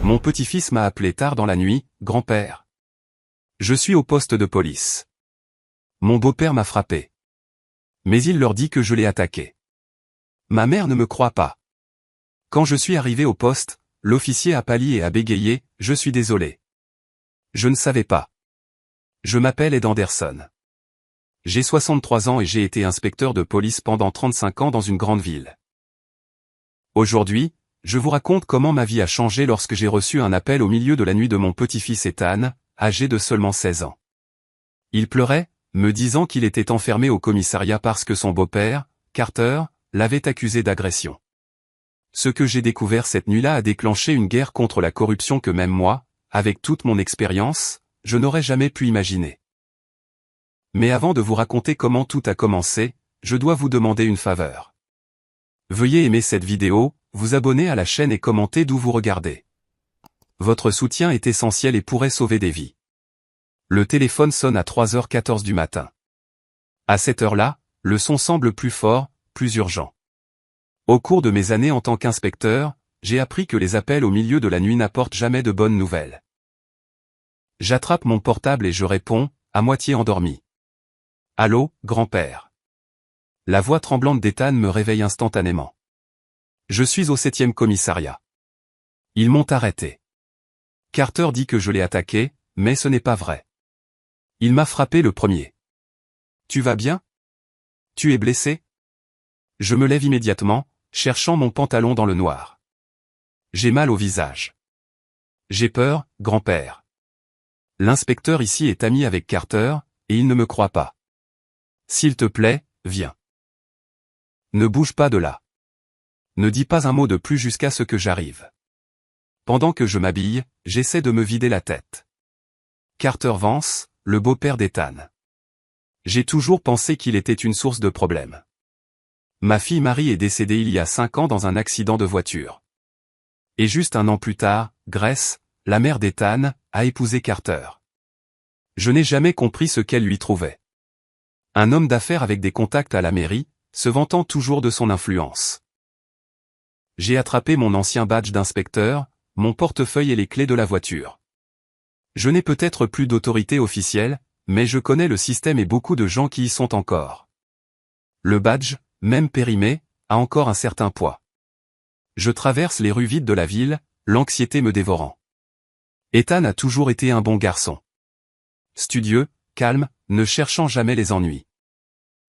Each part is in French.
Mon petit-fils m'a appelé tard dans la nuit, grand-père. Je suis au poste de police. Mon beau-père m'a frappé. Mais il leur dit que je l'ai attaqué. Ma mère ne me croit pas. Quand je suis arrivé au poste, l'officier a pâli et a bégayé, je suis désolé. Je ne savais pas. Je m'appelle Ed Anderson. J'ai 63 ans et j'ai été inspecteur de police pendant 35 ans dans une grande ville. Aujourd'hui, je vous raconte comment ma vie a changé lorsque j'ai reçu un appel au milieu de la nuit de mon petit-fils Ethan, âgé de seulement 16 ans. Il pleurait, me disant qu'il était enfermé au commissariat parce que son beau-père, Carter, l'avait accusé d'agression. Ce que j'ai découvert cette nuit-là a déclenché une guerre contre la corruption que même moi, avec toute mon expérience, je n'aurais jamais pu imaginer. Mais avant de vous raconter comment tout a commencé, je dois vous demander une faveur. Veuillez aimer cette vidéo, vous abonner à la chaîne et commenter d'où vous regardez. Votre soutien est essentiel et pourrait sauver des vies. Le téléphone sonne à 3h14 du matin. À cette heure-là, le son semble plus fort, plus urgent. Au cours de mes années en tant qu'inspecteur, j'ai appris que les appels au milieu de la nuit n'apportent jamais de bonnes nouvelles. J'attrape mon portable et je réponds, à moitié endormi. Allô, grand-père. La voix tremblante d'Ethan me réveille instantanément. Je suis au 7e commissariat. Ils m'ont arrêté. Carter dit que je l'ai attaqué, mais ce n'est pas vrai. Il m'a frappé le premier. Tu vas bien? Tu es blessé? Je me lève immédiatement, cherchant mon pantalon dans le noir. J'ai mal au visage. J'ai peur, grand-père. L'inspecteur ici est ami avec Carter, et il ne me croit pas. S'il te plaît, viens. Ne bouge pas de là. Ne dis pas un mot de plus jusqu'à ce que j'arrive. Pendant que je m'habille, j'essaie de me vider la tête. Carter Vance, le beau-père d'Ethan. J'ai toujours pensé qu'il était une source de problèmes. Ma fille Marie est décédée il y a 5 ans dans un accident de voiture. Et juste un an plus tard, Grace, la mère d'Ethan, a épousé Carter. Je n'ai jamais compris ce qu'elle lui trouvait. Un homme d'affaires avec des contacts à la mairie, se vantant toujours de son influence. J'ai attrapé mon ancien badge d'inspecteur, mon portefeuille et les clés de la voiture. Je n'ai peut-être plus d'autorité officielle, mais je connais le système et beaucoup de gens qui y sont encore. Le badge, même périmé, a encore un certain poids. Je traverse les rues vides de la ville, l'anxiété me dévorant. Ethan a toujours été un bon garçon. Studieux, calme, ne cherchant jamais les ennuis.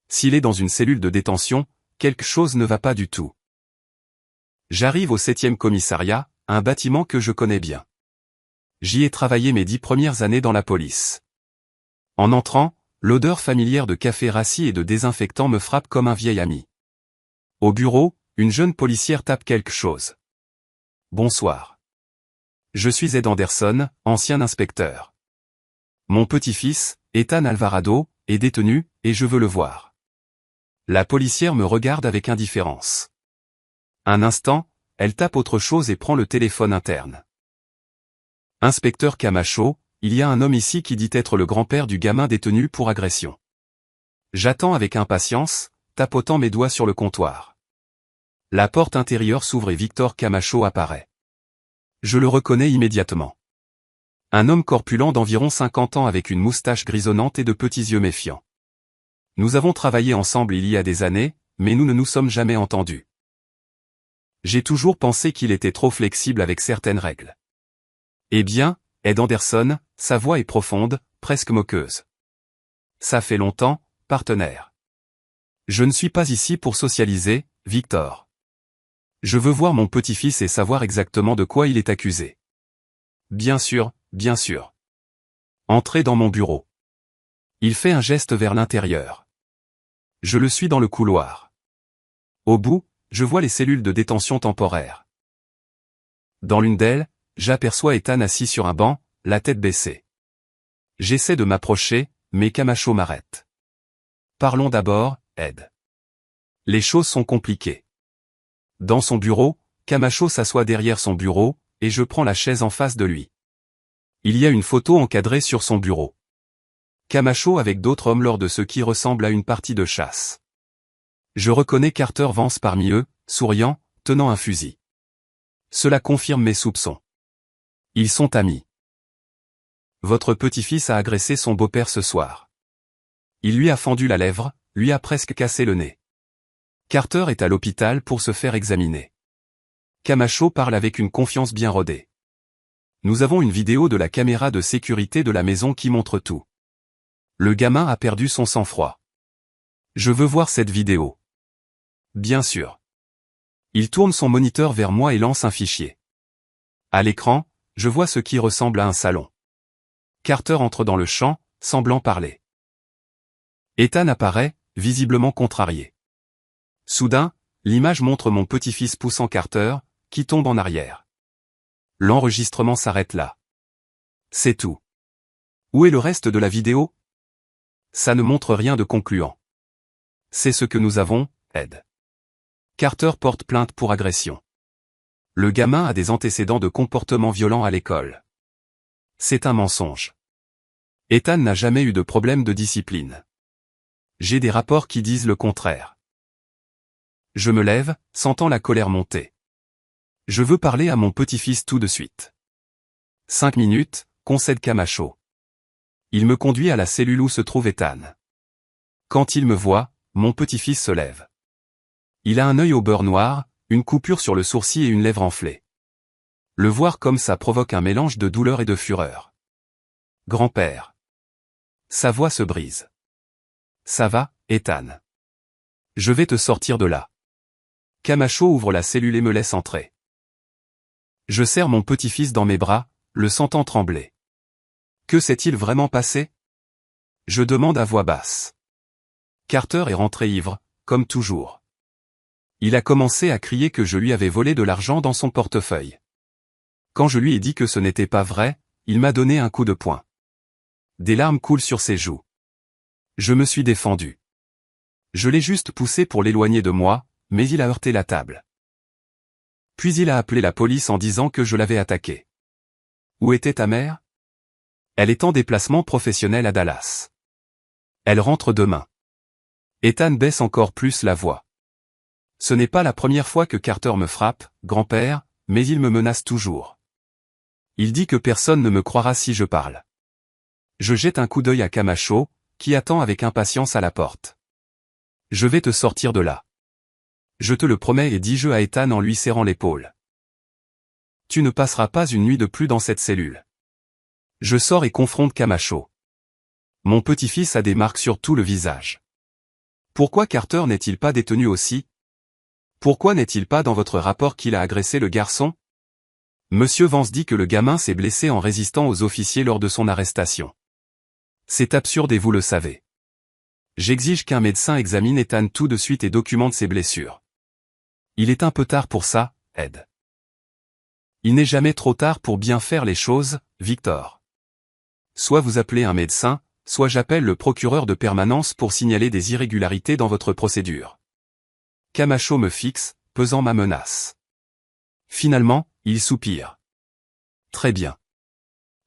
S'il est dans une cellule de détention, quelque chose ne va pas du tout. J'arrive au 7e commissariat, un bâtiment que je connais bien. J'y ai travaillé mes 10 premières années dans la police. En entrant, l'odeur familière de café rassis et de désinfectant me frappe comme un vieil ami. Au bureau, une jeune policière tape quelque chose. Bonsoir. Je suis Ed Anderson, ancien inspecteur. Mon petit-fils, Ethan Alvarado, est détenu, et je veux le voir. La policière me regarde avec indifférence. Un instant, elle tape autre chose et prend le téléphone interne. Inspecteur Camacho, il y a un homme ici qui dit être le grand-père du gamin détenu pour agression. J'attends avec impatience, tapotant mes doigts sur le comptoir. La porte intérieure s'ouvre et Victor Camacho apparaît. Je le reconnais immédiatement. Un homme corpulent d'environ 50 ans avec une moustache grisonnante et de petits yeux méfiants. Nous avons travaillé ensemble il y a des années, mais nous ne nous sommes jamais entendus. J'ai toujours pensé qu'il était trop flexible avec certaines règles. Eh bien, Ed Anderson, sa voix est profonde, presque moqueuse. Ça fait longtemps, partenaire. Je ne suis pas ici pour socialiser, Victor. Je veux voir mon petit-fils et savoir exactement de quoi il est accusé. Bien sûr, bien sûr. Entrez dans mon bureau. Il fait un geste vers l'intérieur. Je le suis dans le couloir. Au bout, je vois les cellules de détention temporaire. Dans l'une d'elles, j'aperçois Ethan assis sur un banc, la tête baissée. J'essaie de m'approcher, mais Camacho m'arrête. Parlons d'abord, Ed. Les choses sont compliquées. Dans son bureau, Camacho s'assoit derrière son bureau, et je prends la chaise en face de lui. Il y a une photo encadrée sur son bureau. Camacho avec d'autres hommes lors de ce qui ressemble à une partie de chasse. Je reconnais Carter Vance parmi eux, souriant, tenant un fusil. Cela confirme mes soupçons. Ils sont amis. Votre petit-fils a agressé son beau-père ce soir. Il lui a fendu la lèvre, lui a presque cassé le nez. Carter est à l'hôpital pour se faire examiner. Camacho parle avec une confiance bien rodée. Nous avons une vidéo de la caméra de sécurité de la maison qui montre tout. Le gamin a perdu son sang-froid. Je veux voir cette vidéo. Bien sûr. Il tourne son moniteur vers moi et lance un fichier. À l'écran, je vois ce qui ressemble à un salon. Carter entre dans le champ, semblant parler. Ethan apparaît, visiblement contrarié. Soudain, l'image montre mon petit-fils poussant Carter, qui tombe en arrière. L'enregistrement s'arrête là. C'est tout. Où est le reste de la vidéo? Ça ne montre rien de concluant. C'est ce que nous avons, Ed. Carter porte plainte pour agression. Le gamin a des antécédents de comportement violent à l'école. C'est un mensonge. Ethan n'a jamais eu de problème de discipline. J'ai des rapports qui disent le contraire. Je me lève, sentant la colère monter. Je veux parler à mon petit-fils tout de suite. 5 minutes, concède Camacho. Il me conduit à la cellule où se trouve Ethan. Quand il me voit, mon petit-fils se lève. Il a un œil au beurre noir, une coupure sur le sourcil et une lèvre enflée. Le voir comme ça provoque un mélange de douleur et de fureur. Grand-père. Sa voix se brise. Ça va, Ethan. Je vais te sortir de là. Camacho ouvre la cellule et me laisse entrer. Je serre mon petit-fils dans mes bras, le sentant trembler. Que s'est-il vraiment passé? Je demande à voix basse. Carter est rentré ivre, comme toujours. Il a commencé à crier que je lui avais volé de l'argent dans son portefeuille. Quand je lui ai dit que ce n'était pas vrai, il m'a donné un coup de poing. Des larmes coulent sur ses joues. Je me suis défendu. Je l'ai juste poussé pour l'éloigner de moi, mais il a heurté la table. Puis il a appelé la police en disant que je l'avais attaqué. Où était ta mère? Elle est en déplacement professionnel à Dallas. Elle rentre demain. Ethan baisse encore plus la voix. Ce n'est pas la première fois que Carter me frappe, grand-père, mais il me menace toujours. Il dit que personne ne me croira si je parle. Je jette un coup d'œil à Camacho, qui attend avec impatience à la porte. Je vais te sortir de là. Je te le promets, et dis-je à Ethan en lui serrant l'épaule. Tu ne passeras pas une nuit de plus dans cette cellule. Je sors et confronte Camacho. Mon petit-fils a des marques sur tout le visage. Pourquoi Carter n'est-il pas détenu aussi? Pourquoi n'est-il pas dans votre rapport qu'il a agressé le garçon? Monsieur Vance dit que le gamin s'est blessé en résistant aux officiers lors de son arrestation. C'est absurde et vous le savez. J'exige qu'un médecin examine Ethan tout de suite et documente ses blessures. Il est un peu tard pour ça, Ed. Il n'est jamais trop tard pour bien faire les choses, Victor. Soit vous appelez un médecin, soit j'appelle le procureur de permanence pour signaler des irrégularités dans votre procédure. Camacho me fixe, pesant ma menace. Finalement, il soupire. Très bien.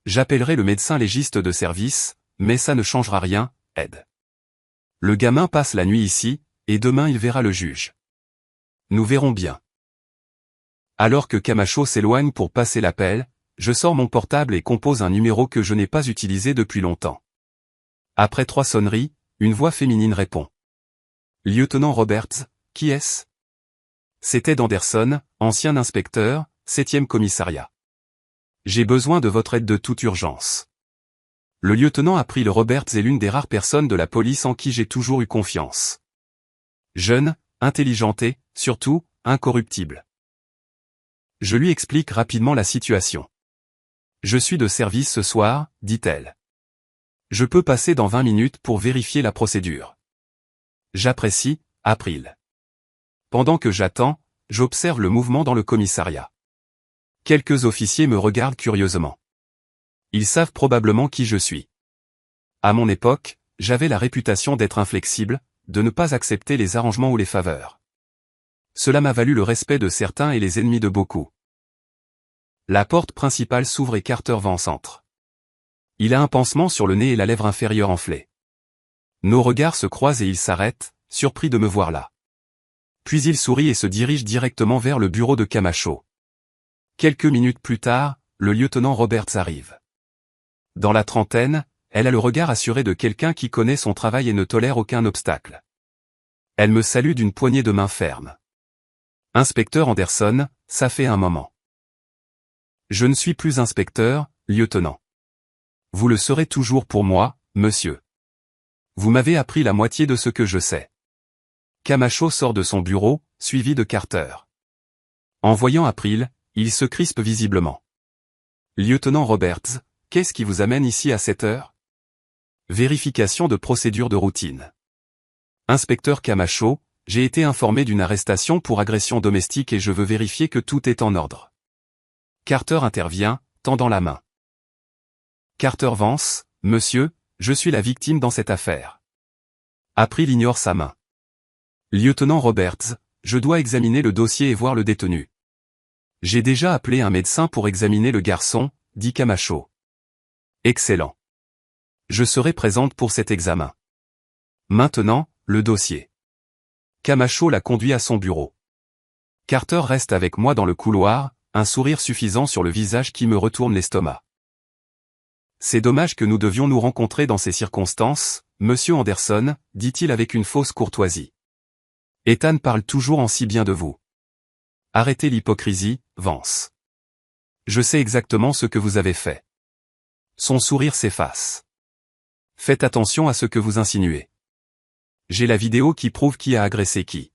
J'appellerai le médecin légiste de service, mais ça ne changera rien, Ed. Le gamin passe la nuit ici, et demain il verra le juge. Nous verrons bien. Alors que Camacho s'éloigne pour passer l'appel, je sors mon portable et compose un numéro que je n'ai pas utilisé depuis longtemps. Après 3 sonneries, une voix féminine répond. Lieutenant Roberts, qui est-ce? C'est Ed Anderson, ancien inspecteur, 7e commissariat. J'ai besoin de votre aide de toute urgence. Le lieutenant a pris le Roberts est l'une des rares personnes de la police en qui j'ai toujours eu confiance. Jeune, intelligente et, surtout, incorruptible. Je lui explique rapidement la situation. Je suis de service ce soir, dit-elle. Je peux passer dans 20 minutes pour vérifier la procédure. J'apprécie, April. Pendant que j'attends, j'observe le mouvement dans le commissariat. Quelques officiers me regardent curieusement. Ils savent probablement qui je suis. À mon époque, j'avais la réputation d'être inflexible, de ne pas accepter les arrangements ou les faveurs. Cela m'a valu le respect de certains et les ennemis de beaucoup. La porte principale s'ouvre et Carter Vance entre. Il a un pansement sur le nez et la lèvre inférieure enflée. Nos regards se croisent et il s'arrête, surpris de me voir là. Puis il sourit et se dirige directement vers le bureau de Camacho. Quelques minutes plus tard, le lieutenant Roberts arrive. Dans la trentaine, elle a le regard assuré de quelqu'un qui connaît son travail et ne tolère aucun obstacle. Elle me salue d'une poignée de main ferme. Inspecteur Anderson, ça fait un moment. Je ne suis plus inspecteur, lieutenant. Vous le serez toujours pour moi, monsieur. Vous m'avez appris la moitié de ce que je sais. Camacho sort de son bureau, suivi de Carter. En voyant April, il se crispe visiblement. Lieutenant Roberts, qu'est-ce qui vous amène ici à cette heure? Vérification de procédure de routine. Inspecteur Camacho, j'ai été informé d'une arrestation pour agression domestique et je veux vérifier que tout est en ordre. Carter intervient, tendant la main. Carter Vance, monsieur, je suis la victime dans cette affaire. April ignore sa main. Lieutenant Roberts, je dois examiner le dossier et voir le détenu. J'ai déjà appelé un médecin pour examiner le garçon, dit Camacho. Excellent. Je serai présente pour cet examen. Maintenant, le dossier. Camacho l'a conduit à son bureau. Carter reste avec moi dans le couloir, un sourire suffisant sur le visage qui me retourne l'estomac. C'est dommage que nous devions nous rencontrer dans ces circonstances, monsieur Anderson, dit-il avec une fausse courtoisie. Ethan parle toujours en si bien de vous. Arrêtez l'hypocrisie, Vance. Je sais exactement ce que vous avez fait. Son sourire s'efface. Faites attention à ce que vous insinuez. J'ai la vidéo qui prouve qui a agressé qui.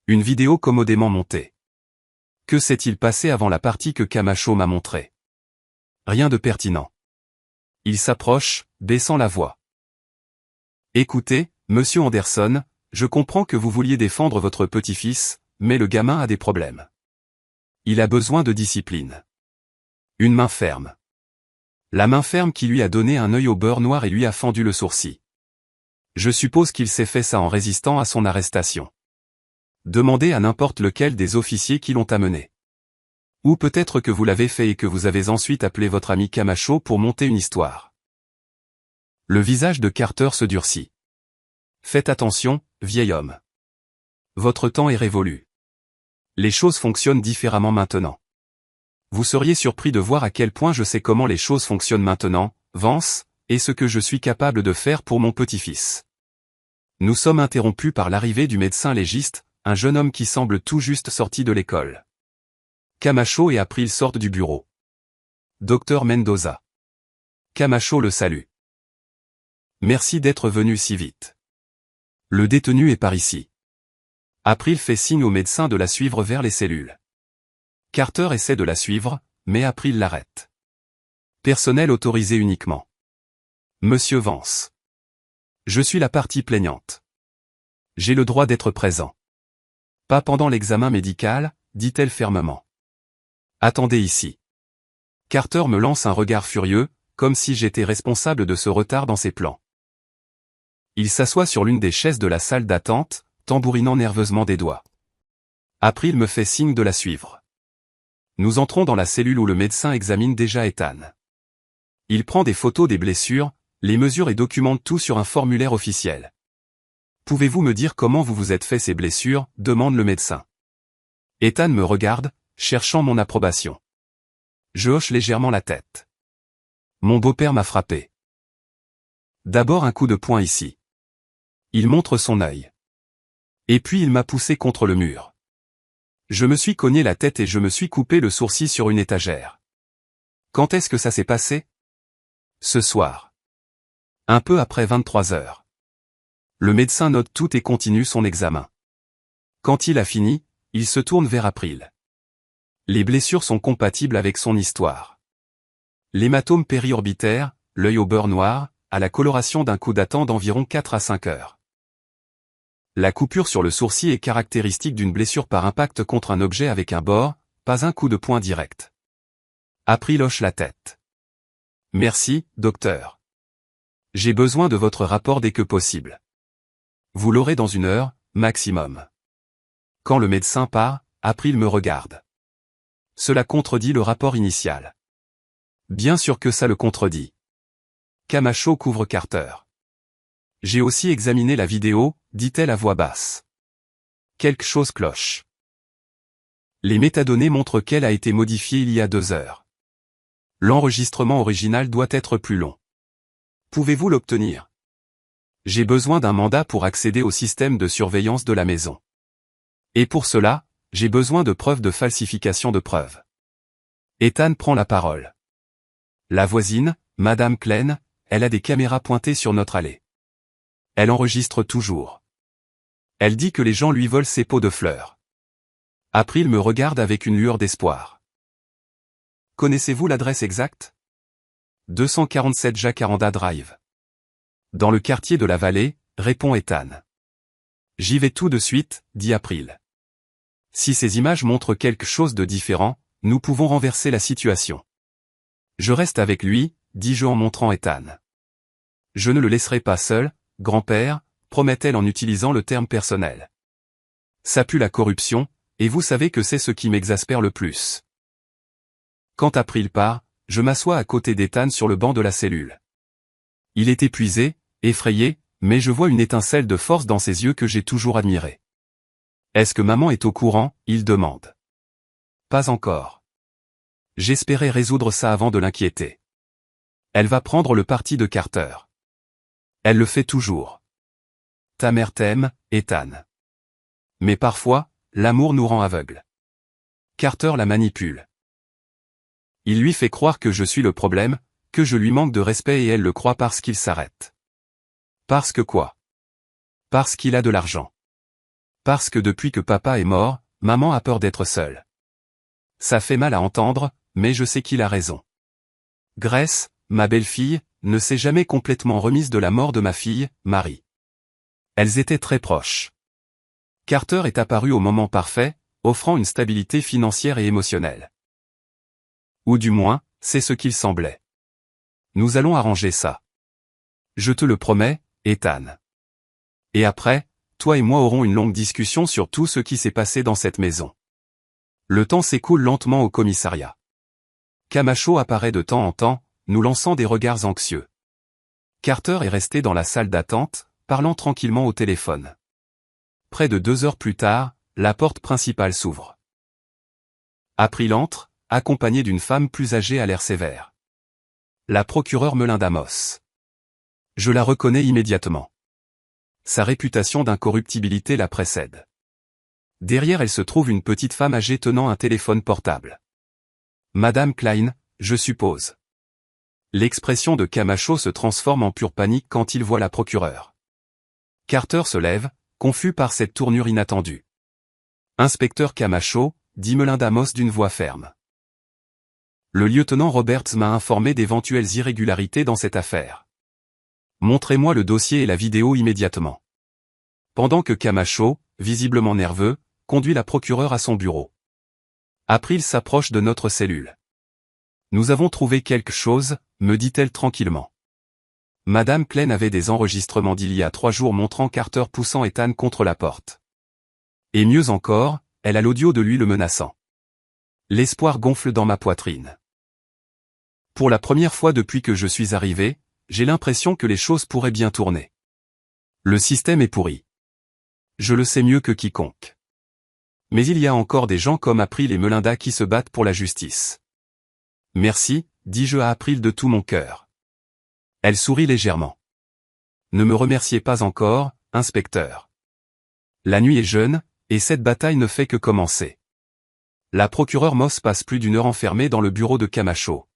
Une vidéo commodément montée. Que s'est-il passé avant la partie que Camacho m'a montrée? Rien de pertinent. Il s'approche, baissant la voix. Écoutez, monsieur Anderson, je comprends que vous vouliez défendre votre petit-fils, mais le gamin a des problèmes. Il a besoin de discipline. Une main ferme. La main ferme qui lui a donné un œil au beurre noir et lui a fendu le sourcil. Je suppose qu'il s'est fait ça en résistant à son arrestation. Demandez à n'importe lequel des officiers qui l'ont amené. Ou peut-être que vous l'avez fait et que vous avez ensuite appelé votre ami Camacho pour monter une histoire. Le visage de Carter se durcit. Faites attention, vieil homme. Votre temps est révolu. Les choses fonctionnent différemment maintenant. Vous seriez surpris de voir à quel point je sais comment les choses fonctionnent maintenant, Vance, et ce que je suis capable de faire pour mon petit-fils. Nous sommes interrompus par l'arrivée du médecin légiste, un jeune homme qui semble tout juste sorti de l'école. Camacho et April sortent du bureau. Docteur Mendoza. Camacho le salue. Merci d'être venu si vite. Le détenu est par ici. April fait signe au médecin de la suivre vers les cellules. Carter essaie de la suivre, mais April l'arrête. Personnel autorisé uniquement. Monsieur Vance. Je suis la partie plaignante. J'ai le droit d'être présent. Pas pendant l'examen médical, dit-elle fermement. Attendez ici. Carter me lance un regard furieux, comme si j'étais responsable de ce retard dans ses plans. Il s'assoit sur l'une des chaises de la salle d'attente, tambourinant nerveusement des doigts. April me fait signe de la suivre. Nous entrons dans la cellule où le médecin examine déjà Ethan. Il prend des photos des blessures, les mesure et documente tout sur un formulaire officiel. Pouvez-vous me dire comment vous vous êtes fait ces blessures, demande le médecin. Ethan me regarde, cherchant mon approbation. Je hoche légèrement la tête. Mon beau-père m'a frappé. D'abord un coup de poing ici. Il montre son œil. Et puis il m'a poussé contre le mur. Je me suis cogné la tête et je me suis coupé le sourcil sur une étagère. Quand est-ce que ça s'est passé? Ce soir. Un peu après 23 heures. Le médecin note tout et continue son examen. Quand il a fini, il se tourne vers April. Les blessures sont compatibles avec son histoire. L'hématome périorbitaire, l'œil au beurre noir, a la coloration d'un coup datant d'environ 4 à 5 heures. La coupure sur le sourcil est caractéristique d'une blessure par impact contre un objet avec un bord, pas un coup de poing direct. April hoche la tête. Merci, docteur. J'ai besoin de votre rapport dès que possible. Vous l'aurez dans 1 heure, maximum. Quand le médecin part, April me regarde. Cela contredit le rapport initial. Bien sûr que ça le contredit. Camacho couvre Carter. J'ai aussi examiné la vidéo, dit-elle à voix basse. Quelque chose cloche. Les métadonnées montrent qu'elle a été modifiée il y a 2 heures. L'enregistrement original doit être plus long. Pouvez-vous l'obtenir? J'ai besoin d'un mandat pour accéder au système de surveillance de la maison. Et pour cela, j'ai besoin de preuves de falsification de preuves. Ethan prend la parole. La voisine, Madame Klein, elle a des caméras pointées sur notre allée. Elle enregistre toujours. Elle dit que les gens lui volent ses pots de fleurs. April me regarde avec une lueur d'espoir. Connaissez-vous l'adresse exacte? 247 Jacaranda Drive. Dans le quartier de la Vallée, répond Ethan. J'y vais tout de suite, dit April. Si ces images montrent quelque chose de différent, nous pouvons renverser la situation. Je reste avec lui, dis-je en montrant Ethan. Je ne le laisserai pas seul, grand-père, promet-elle en utilisant le terme personnel. Ça pue la corruption, et vous savez que c'est ce qui m'exaspère le plus. Quand April part, je m'assois à côté d'Ethan sur le banc de la cellule. Il est épuisé, effrayé, mais je vois une étincelle de force dans ses yeux que j'ai toujours admirée. Est-ce que maman est au courant? Il demande. Pas encore. J'espérais résoudre ça avant de l'inquiéter. Elle va prendre le parti de Carter. Elle le fait toujours. Ta mère t'aime, Ethan. Mais parfois, l'amour nous rend aveugles. Carter la manipule. Il lui fait croire que je suis le problème, que je lui manque de respect et elle le croit parce qu'il s'arrête. Parce que quoi? Parce qu'il a de l'argent. Parce que depuis que papa est mort, maman a peur d'être seule. Ça fait mal à entendre, mais je sais qu'il a raison. Grace, ma belle-fille, ne s'est jamais complètement remise de la mort de ma fille, Marie. Elles étaient très proches. Carter est apparu au moment parfait, offrant une stabilité financière et émotionnelle. Ou du moins, c'est ce qu'il semblait. Nous allons arranger ça. Je te le promets, Ethan. Et après, toi et moi aurons une longue discussion sur tout ce qui s'est passé dans cette maison. Le temps s'écoule lentement au commissariat. Camacho apparaît de temps en temps, nous lançant des regards anxieux. Carter est resté dans la salle d'attente, parlant tranquillement au téléphone. Près de 2 heures plus tard, la porte principale s'ouvre. April entre, accompagnée d'une femme plus âgée à l'air sévère. La procureure Melinda Moss. Je la reconnais immédiatement. Sa réputation d'incorruptibilité la précède. Derrière elle se trouve une petite femme âgée tenant un téléphone portable. Madame Klein, je suppose. L'expression de Camacho se transforme en pure panique quand il voit la procureure. Carter se lève, confus par cette tournure inattendue. Inspecteur Camacho, dit Melinda Moss d'une voix ferme. Le lieutenant Roberts m'a informé d'éventuelles irrégularités dans cette affaire. Montrez-moi le dossier et la vidéo immédiatement. Pendant que Camacho, visiblement nerveux, conduit la procureure à son bureau. April s'approche de notre cellule. Nous avons trouvé quelque chose, me dit-elle tranquillement. Madame Klein avait des enregistrements d'il y a 3 jours montrant Carter poussant Ethan contre la porte. Et mieux encore, elle a l'audio de lui le menaçant. L'espoir gonfle dans ma poitrine. Pour la première fois depuis que je suis arrivé, j'ai l'impression que les choses pourraient bien tourner. Le système est pourri. Je le sais mieux que quiconque. Mais il y a encore des gens comme April et Melinda qui se battent pour la justice. Merci, dis-je à April de tout mon cœur. Elle sourit légèrement. Ne me remerciez pas encore, inspecteur. La nuit est jeune, et cette bataille ne fait que commencer. La procureure Moss passe plus d'1 heure enfermée dans le bureau de Camacho.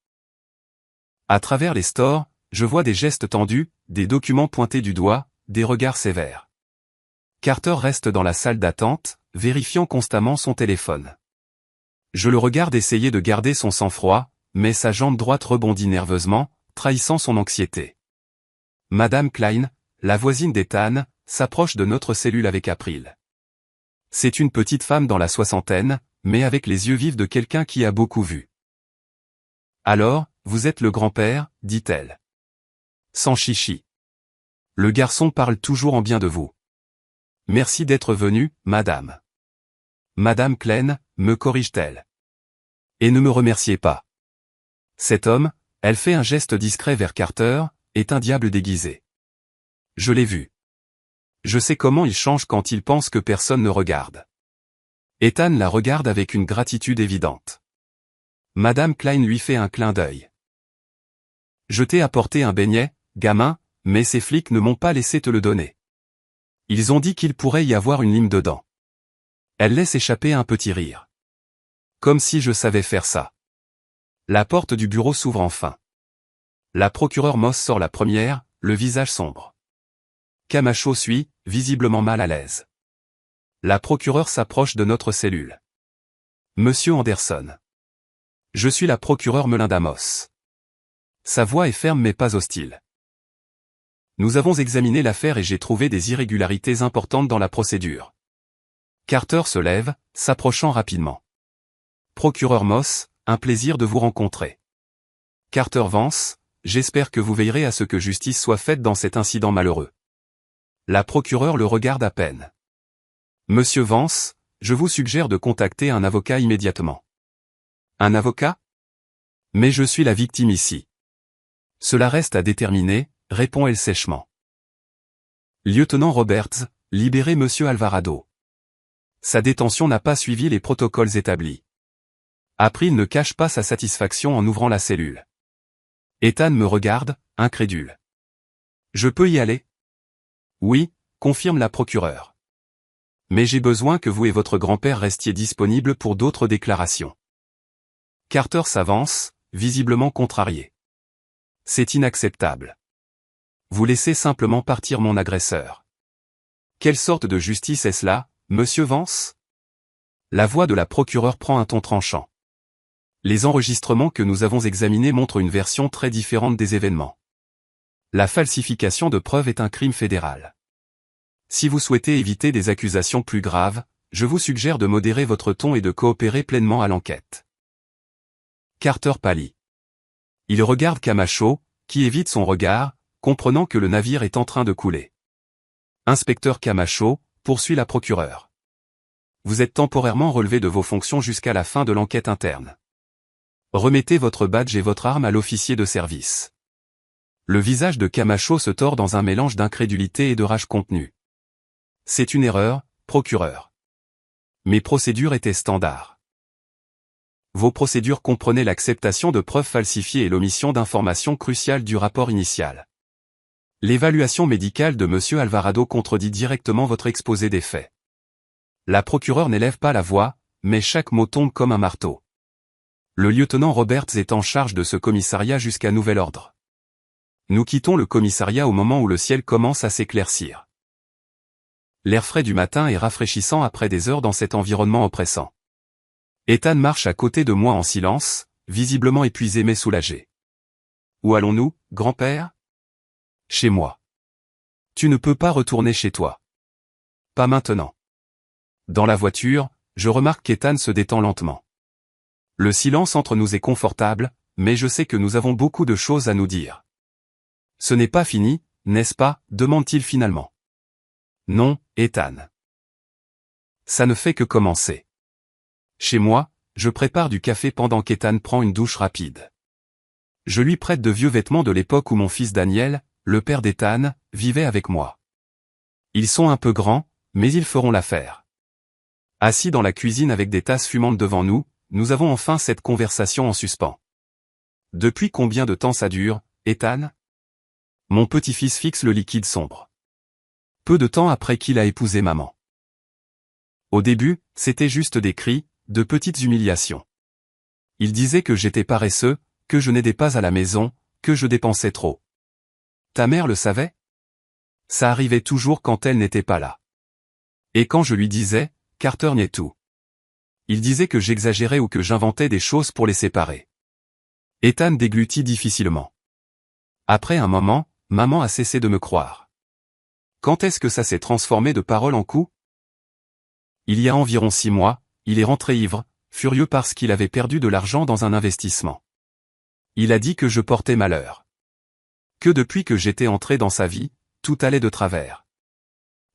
À travers les stores, je vois des gestes tendus, des documents pointés du doigt, des regards sévères. Carter reste dans la salle d'attente, vérifiant constamment son téléphone. Je le regarde essayer de garder son sang-froid, mais sa jambe droite rebondit nerveusement, trahissant son anxiété. Madame Klein, la voisine d'Ethan, s'approche de notre cellule avec April. C'est une petite femme dans la 60aine, mais avec les yeux vifs de quelqu'un qui a beaucoup vu. Alors, vous êtes le grand-père, dit-elle. Sans chichi. Le garçon parle toujours en bien de vous. Merci d'être venu, madame. Madame Klein, me corrige-t-elle. Et ne me remerciez pas. Cet homme, elle fait un geste discret vers Carter, est un diable déguisé. Je l'ai vu. Je sais comment il change quand il pense que personne ne regarde. Ethan la regarde avec une gratitude évidente. Madame Klein lui fait un clin d'œil. Je t'ai apporté un beignet, gamin, mais ces flics ne m'ont pas laissé te le donner. Ils ont dit qu'il pourrait y avoir une lime dedans. Elle laisse échapper un petit rire. Comme si je savais faire ça. La porte du bureau s'ouvre enfin. La procureure Moss sort la première, le visage sombre. Camacho suit, visiblement mal à l'aise. La procureure s'approche de notre cellule. Monsieur Anderson. Je suis la procureure Melinda Moss. Sa voix est ferme mais pas hostile. Nous avons examiné l'affaire et j'ai trouvé des irrégularités importantes dans la procédure. Carter se lève, s'approchant rapidement. Procureur Moss, un plaisir de vous rencontrer. Carter Vance, j'espère que vous veillerez à ce que justice soit faite dans cet incident malheureux. La procureure le regarde à peine. Monsieur Vance, je vous suggère de contacter un avocat immédiatement. Un avocat? Mais je suis la victime ici. Cela reste à déterminer, répond-elle sèchement. Lieutenant Roberts, libérez Monsieur Alvarado. Sa détention n'a pas suivi les protocoles établis. April ne cache pas sa satisfaction en ouvrant la cellule. Ethan me regarde, incrédule. Je peux y aller? Oui, confirme la procureure. Mais j'ai besoin que vous et votre grand-père restiez disponibles pour d'autres déclarations. Carter s'avance, visiblement contrarié. C'est inacceptable. Vous laissez simplement partir mon agresseur. Quelle sorte de justice est-ce là, monsieur Vance? La voix de la procureure prend un ton tranchant. Les enregistrements que nous avons examinés montrent une version très différente des événements. La falsification de preuves est un crime fédéral. Si vous souhaitez éviter des accusations plus graves, je vous suggère de modérer votre ton et de coopérer pleinement à l'enquête. Carter pâlit. Il regarde Camacho, qui évite son regard, comprenant que le navire est en train de couler. Inspecteur Camacho, poursuit la procureure. Vous êtes temporairement relevé de vos fonctions jusqu'à la fin de l'enquête interne. Remettez votre badge et votre arme à l'officier de service. Le visage de Camacho se tord dans un mélange d'incrédulité et de rage contenue. C'est une erreur, procureur. Mes procédures étaient standards. Vos procédures comprenaient l'acceptation de preuves falsifiées et l'omission d'informations cruciales du rapport initial. L'évaluation médicale de Monsieur Alvarado contredit directement votre exposé des faits. La procureure n'élève pas la voix, mais chaque mot tombe comme un marteau. Le lieutenant Roberts est en charge de ce commissariat jusqu'à nouvel ordre. Nous quittons le commissariat au moment où le ciel commence à s'éclaircir. L'air frais du matin est rafraîchissant après des heures dans cet environnement oppressant. Ethan marche à côté de moi en silence, visiblement épuisé mais soulagé. Où allons-nous, grand-père? Chez moi. Tu ne peux pas retourner chez toi. Pas maintenant. Dans la voiture, je remarque qu'Ethan se détend lentement. Le silence entre nous est confortable, mais je sais que nous avons beaucoup de choses à nous dire. Ce n'est pas fini, n'est-ce pas, demande-t-il finalement. Non, Ethan. Ça ne fait que commencer. Chez moi, je prépare du café pendant qu'Ethan prend une douche rapide. Je lui prête de vieux vêtements de l'époque où mon fils Daniel, le père d'Ethan, vivait avec moi. Ils sont un peu grands, mais ils feront l'affaire. Assis dans la cuisine avec des tasses fumantes devant nous, nous avons enfin cette conversation en suspens. Depuis combien de temps ça dure, Ethan? Mon petit-fils fixe le liquide sombre. Peu de temps après qu'il a épousé maman. Au début, c'était juste des cris, de petites humiliations. Il disait que j'étais paresseux, que je n'aidais pas à la maison, que je dépensais trop. Ta mère le savait? Ça arrivait toujours quand elle n'était pas là. Et quand je lui disais, Carter niait tout. Il disait que j'exagérais ou que j'inventais des choses pour les séparer. Ethan déglutit difficilement. Après un moment, maman a cessé de me croire. Quand est-ce que ça s'est transformé de parole en coup? Il y a environ 6 mois, il est rentré ivre, furieux parce qu'il avait perdu de l'argent dans un investissement. Il a dit que je portais malheur. Que depuis que j'étais entré dans sa vie, tout allait de travers.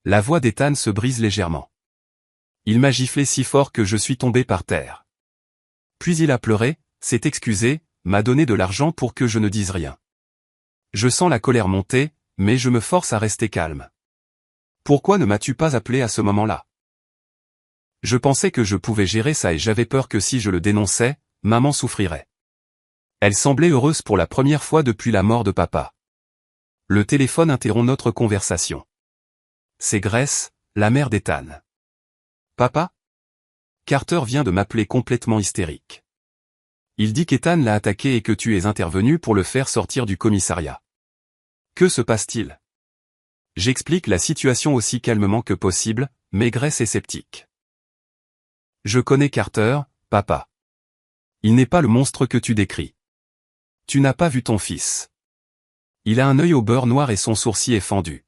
La voix d'Ethan se brise légèrement. Il m'a giflé si fort que je suis tombé par terre. Puis il a pleuré, s'est excusé, m'a donné de l'argent pour que je ne dise rien. Je sens la colère monter, mais je me force à rester calme. Pourquoi ne m'as-tu pas appelé à ce moment-là? Je pensais que je pouvais gérer ça et j'avais peur que si je le dénonçais, maman souffrirait. Elle semblait heureuse pour la première fois depuis la mort de papa. Le téléphone interrompt notre conversation. C'est Grace, la mère d'Ethan. Papa? Carter vient de m'appeler complètement hystérique. Il dit qu'Ethan l'a attaqué et que tu es intervenu pour le faire sortir du commissariat. Que se passe-t-il? J'explique la situation aussi calmement que possible, mais Grace est sceptique. Je connais Carter, papa. Il n'est pas le monstre que tu décris. Tu n'as pas vu ton fils. Il a un œil au beurre noir et son sourcil est fendu.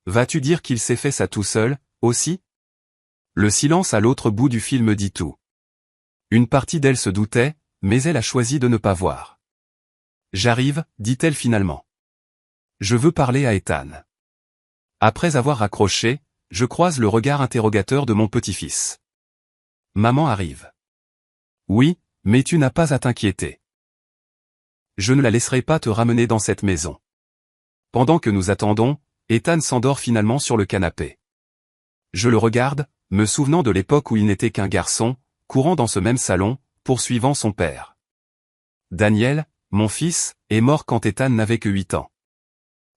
Vas-tu dire qu'il s'est fait ça tout seul, aussi? Le silence à l'autre bout du fil me dit tout. Une partie d'elle se doutait, mais elle a choisi de ne pas voir. J'arrive, dit-elle finalement. Je veux parler à Ethan. Après avoir raccroché, je croise le regard interrogateur de mon petit-fils. Maman arrive. Oui, mais tu n'as pas à t'inquiéter. Je ne la laisserai pas te ramener dans cette maison. Pendant que nous attendons, Ethan s'endort finalement sur le canapé. Je le regarde, me souvenant de l'époque où il n'était qu'un garçon, courant dans ce même salon, poursuivant son père. Daniel, mon fils, est mort quand Ethan n'avait que 8 ans.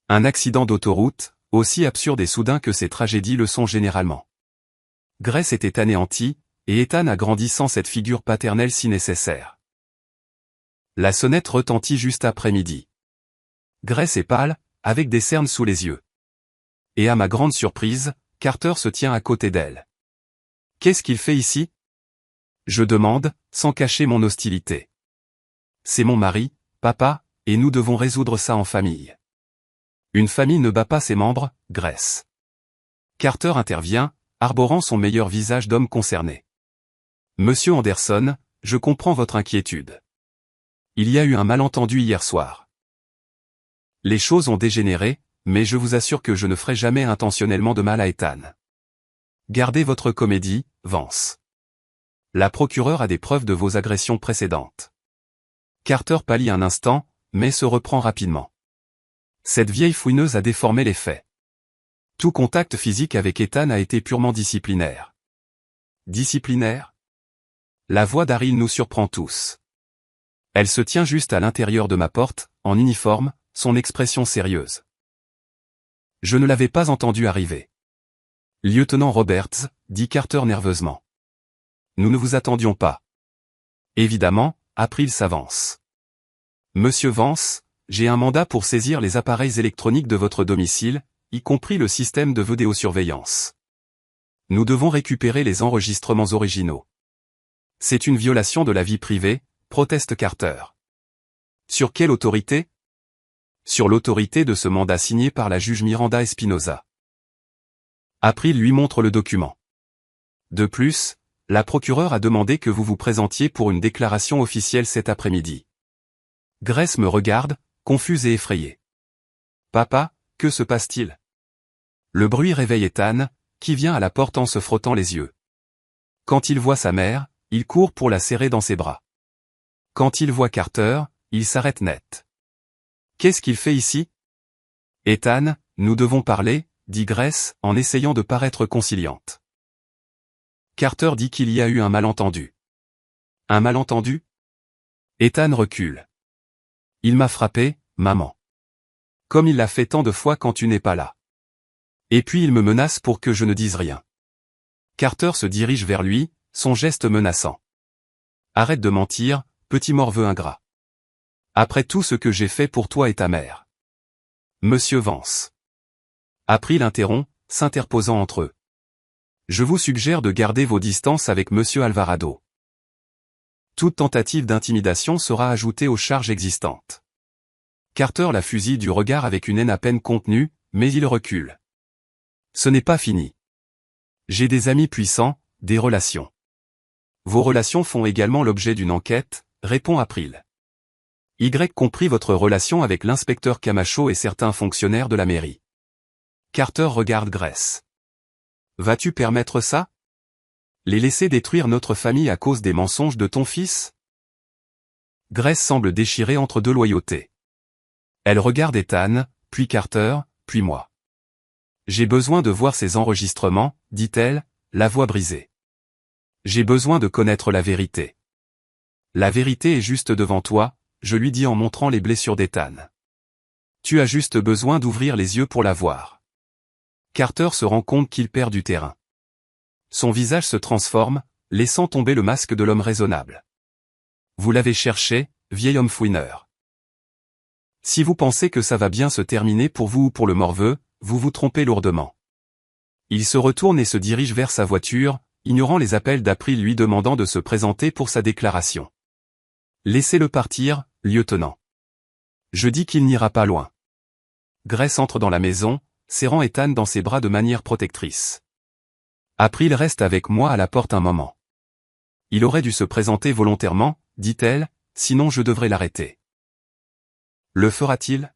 Un accident d'autoroute, aussi absurde et soudain que ces tragédies le sont généralement. Grace était anéantie, et Ethan a grandi sans cette figure paternelle si nécessaire. La sonnette retentit juste après midi. Grace est pâle, avec des cernes sous les yeux. Et à ma grande surprise, Carter se tient à côté d'elle. Qu'est-ce qu'il fait ici? Je demande, sans cacher mon hostilité. C'est mon mari, papa, et nous devons résoudre ça en famille. Une famille ne bat pas ses membres, Grace. Carter intervient, arborant son meilleur visage d'homme concerné. Monsieur Anderson, je comprends votre inquiétude. Il y a eu un malentendu hier soir. Les choses ont dégénéré, mais je vous assure que je ne ferai jamais intentionnellement de mal à Ethan. Gardez votre comédie, Vance. La procureure a des preuves de vos agressions précédentes. Carter pâlit un instant, mais se reprend rapidement. Cette vieille fouineuse a déformé les faits. Tout contact physique avec Ethan a été purement disciplinaire. Disciplinaire? La voix d'Aril nous surprend tous. Elle se tient juste à l'intérieur de ma porte, en uniforme, son expression sérieuse. Je ne l'avais pas entendu arriver. Lieutenant Roberts, dit Carter nerveusement. Nous ne vous attendions pas. Évidemment, April s'avance. Monsieur Vance, j'ai un mandat pour saisir les appareils électroniques de votre domicile, y compris le système de vidéosurveillance. Nous devons récupérer les enregistrements originaux. C'est une violation de la vie privée, proteste Carter. Sur quelle autorité? Sur l'autorité de ce mandat signé par la juge Miranda Espinosa. April lui montre le document. De plus, la procureure a demandé que vous vous présentiez pour une déclaration officielle cet après-midi. Grace me regarde, confuse et effrayée. Papa, que se passe-t-il? Le bruit réveille Ethan, qui vient à la porte en se frottant les yeux. Quand il voit sa mère, il court pour la serrer dans ses bras. Quand il voit Carter, il s'arrête net. Qu'est-ce qu'il fait ici? Ethan, nous devons parler, dit Grace, en essayant de paraître conciliante. Carter dit qu'il y a eu un malentendu. Un malentendu? Ethan recule. Il m'a frappé, maman. Comme il l'a fait tant de fois quand tu n'es pas là. Et puis il me menace pour que je ne dise rien. Carter se dirige vers lui, son geste menaçant. Arrête de mentir, petit morveux ingrat. Après tout ce que j'ai fait pour toi et ta mère. Monsieur Vance. April interrompt, s'interposant entre eux. Je vous suggère de garder vos distances avec Monsieur Alvarado. Toute tentative d'intimidation sera ajoutée aux charges existantes. Carter la fusille du regard avec une haine à peine contenue, mais il recule. Ce n'est pas fini. J'ai des amis puissants, des relations. Vos relations font également l'objet d'une enquête, répond April. Y compris votre relation avec l'inspecteur Camacho et certains fonctionnaires de la mairie. Carter regarde Grace. Vas-tu permettre ça? Les laisser détruire notre famille à cause des mensonges de ton fils? Grace semble déchirée entre deux loyautés. Elle regarde Ethan, puis Carter, puis moi. J'ai besoin de voir ces enregistrements, dit-elle, la voix brisée. J'ai besoin de connaître la vérité. La vérité est juste devant toi, je lui dis en montrant les blessures d'Ethan. Tu as juste besoin d'ouvrir les yeux pour la voir. Carter se rend compte qu'il perd du terrain. Son visage se transforme, laissant tomber le masque de l'homme raisonnable. Vous l'avez cherché, vieil homme fouineur. Si vous pensez que ça va bien se terminer pour vous ou pour le morveux, vous vous trompez lourdement. Il se retourne et se dirige vers sa voiture, ignorant les appels d'April lui demandant de se présenter pour sa déclaration. Laissez-le partir, lieutenant. Je dis qu'il n'ira pas loin. Grace entre dans la maison, serrant Ethan dans ses bras de manière protectrice. April reste avec moi à la porte un moment. Il aurait dû se présenter volontairement, dit-elle, sinon je devrais l'arrêter. Le fera-t-il?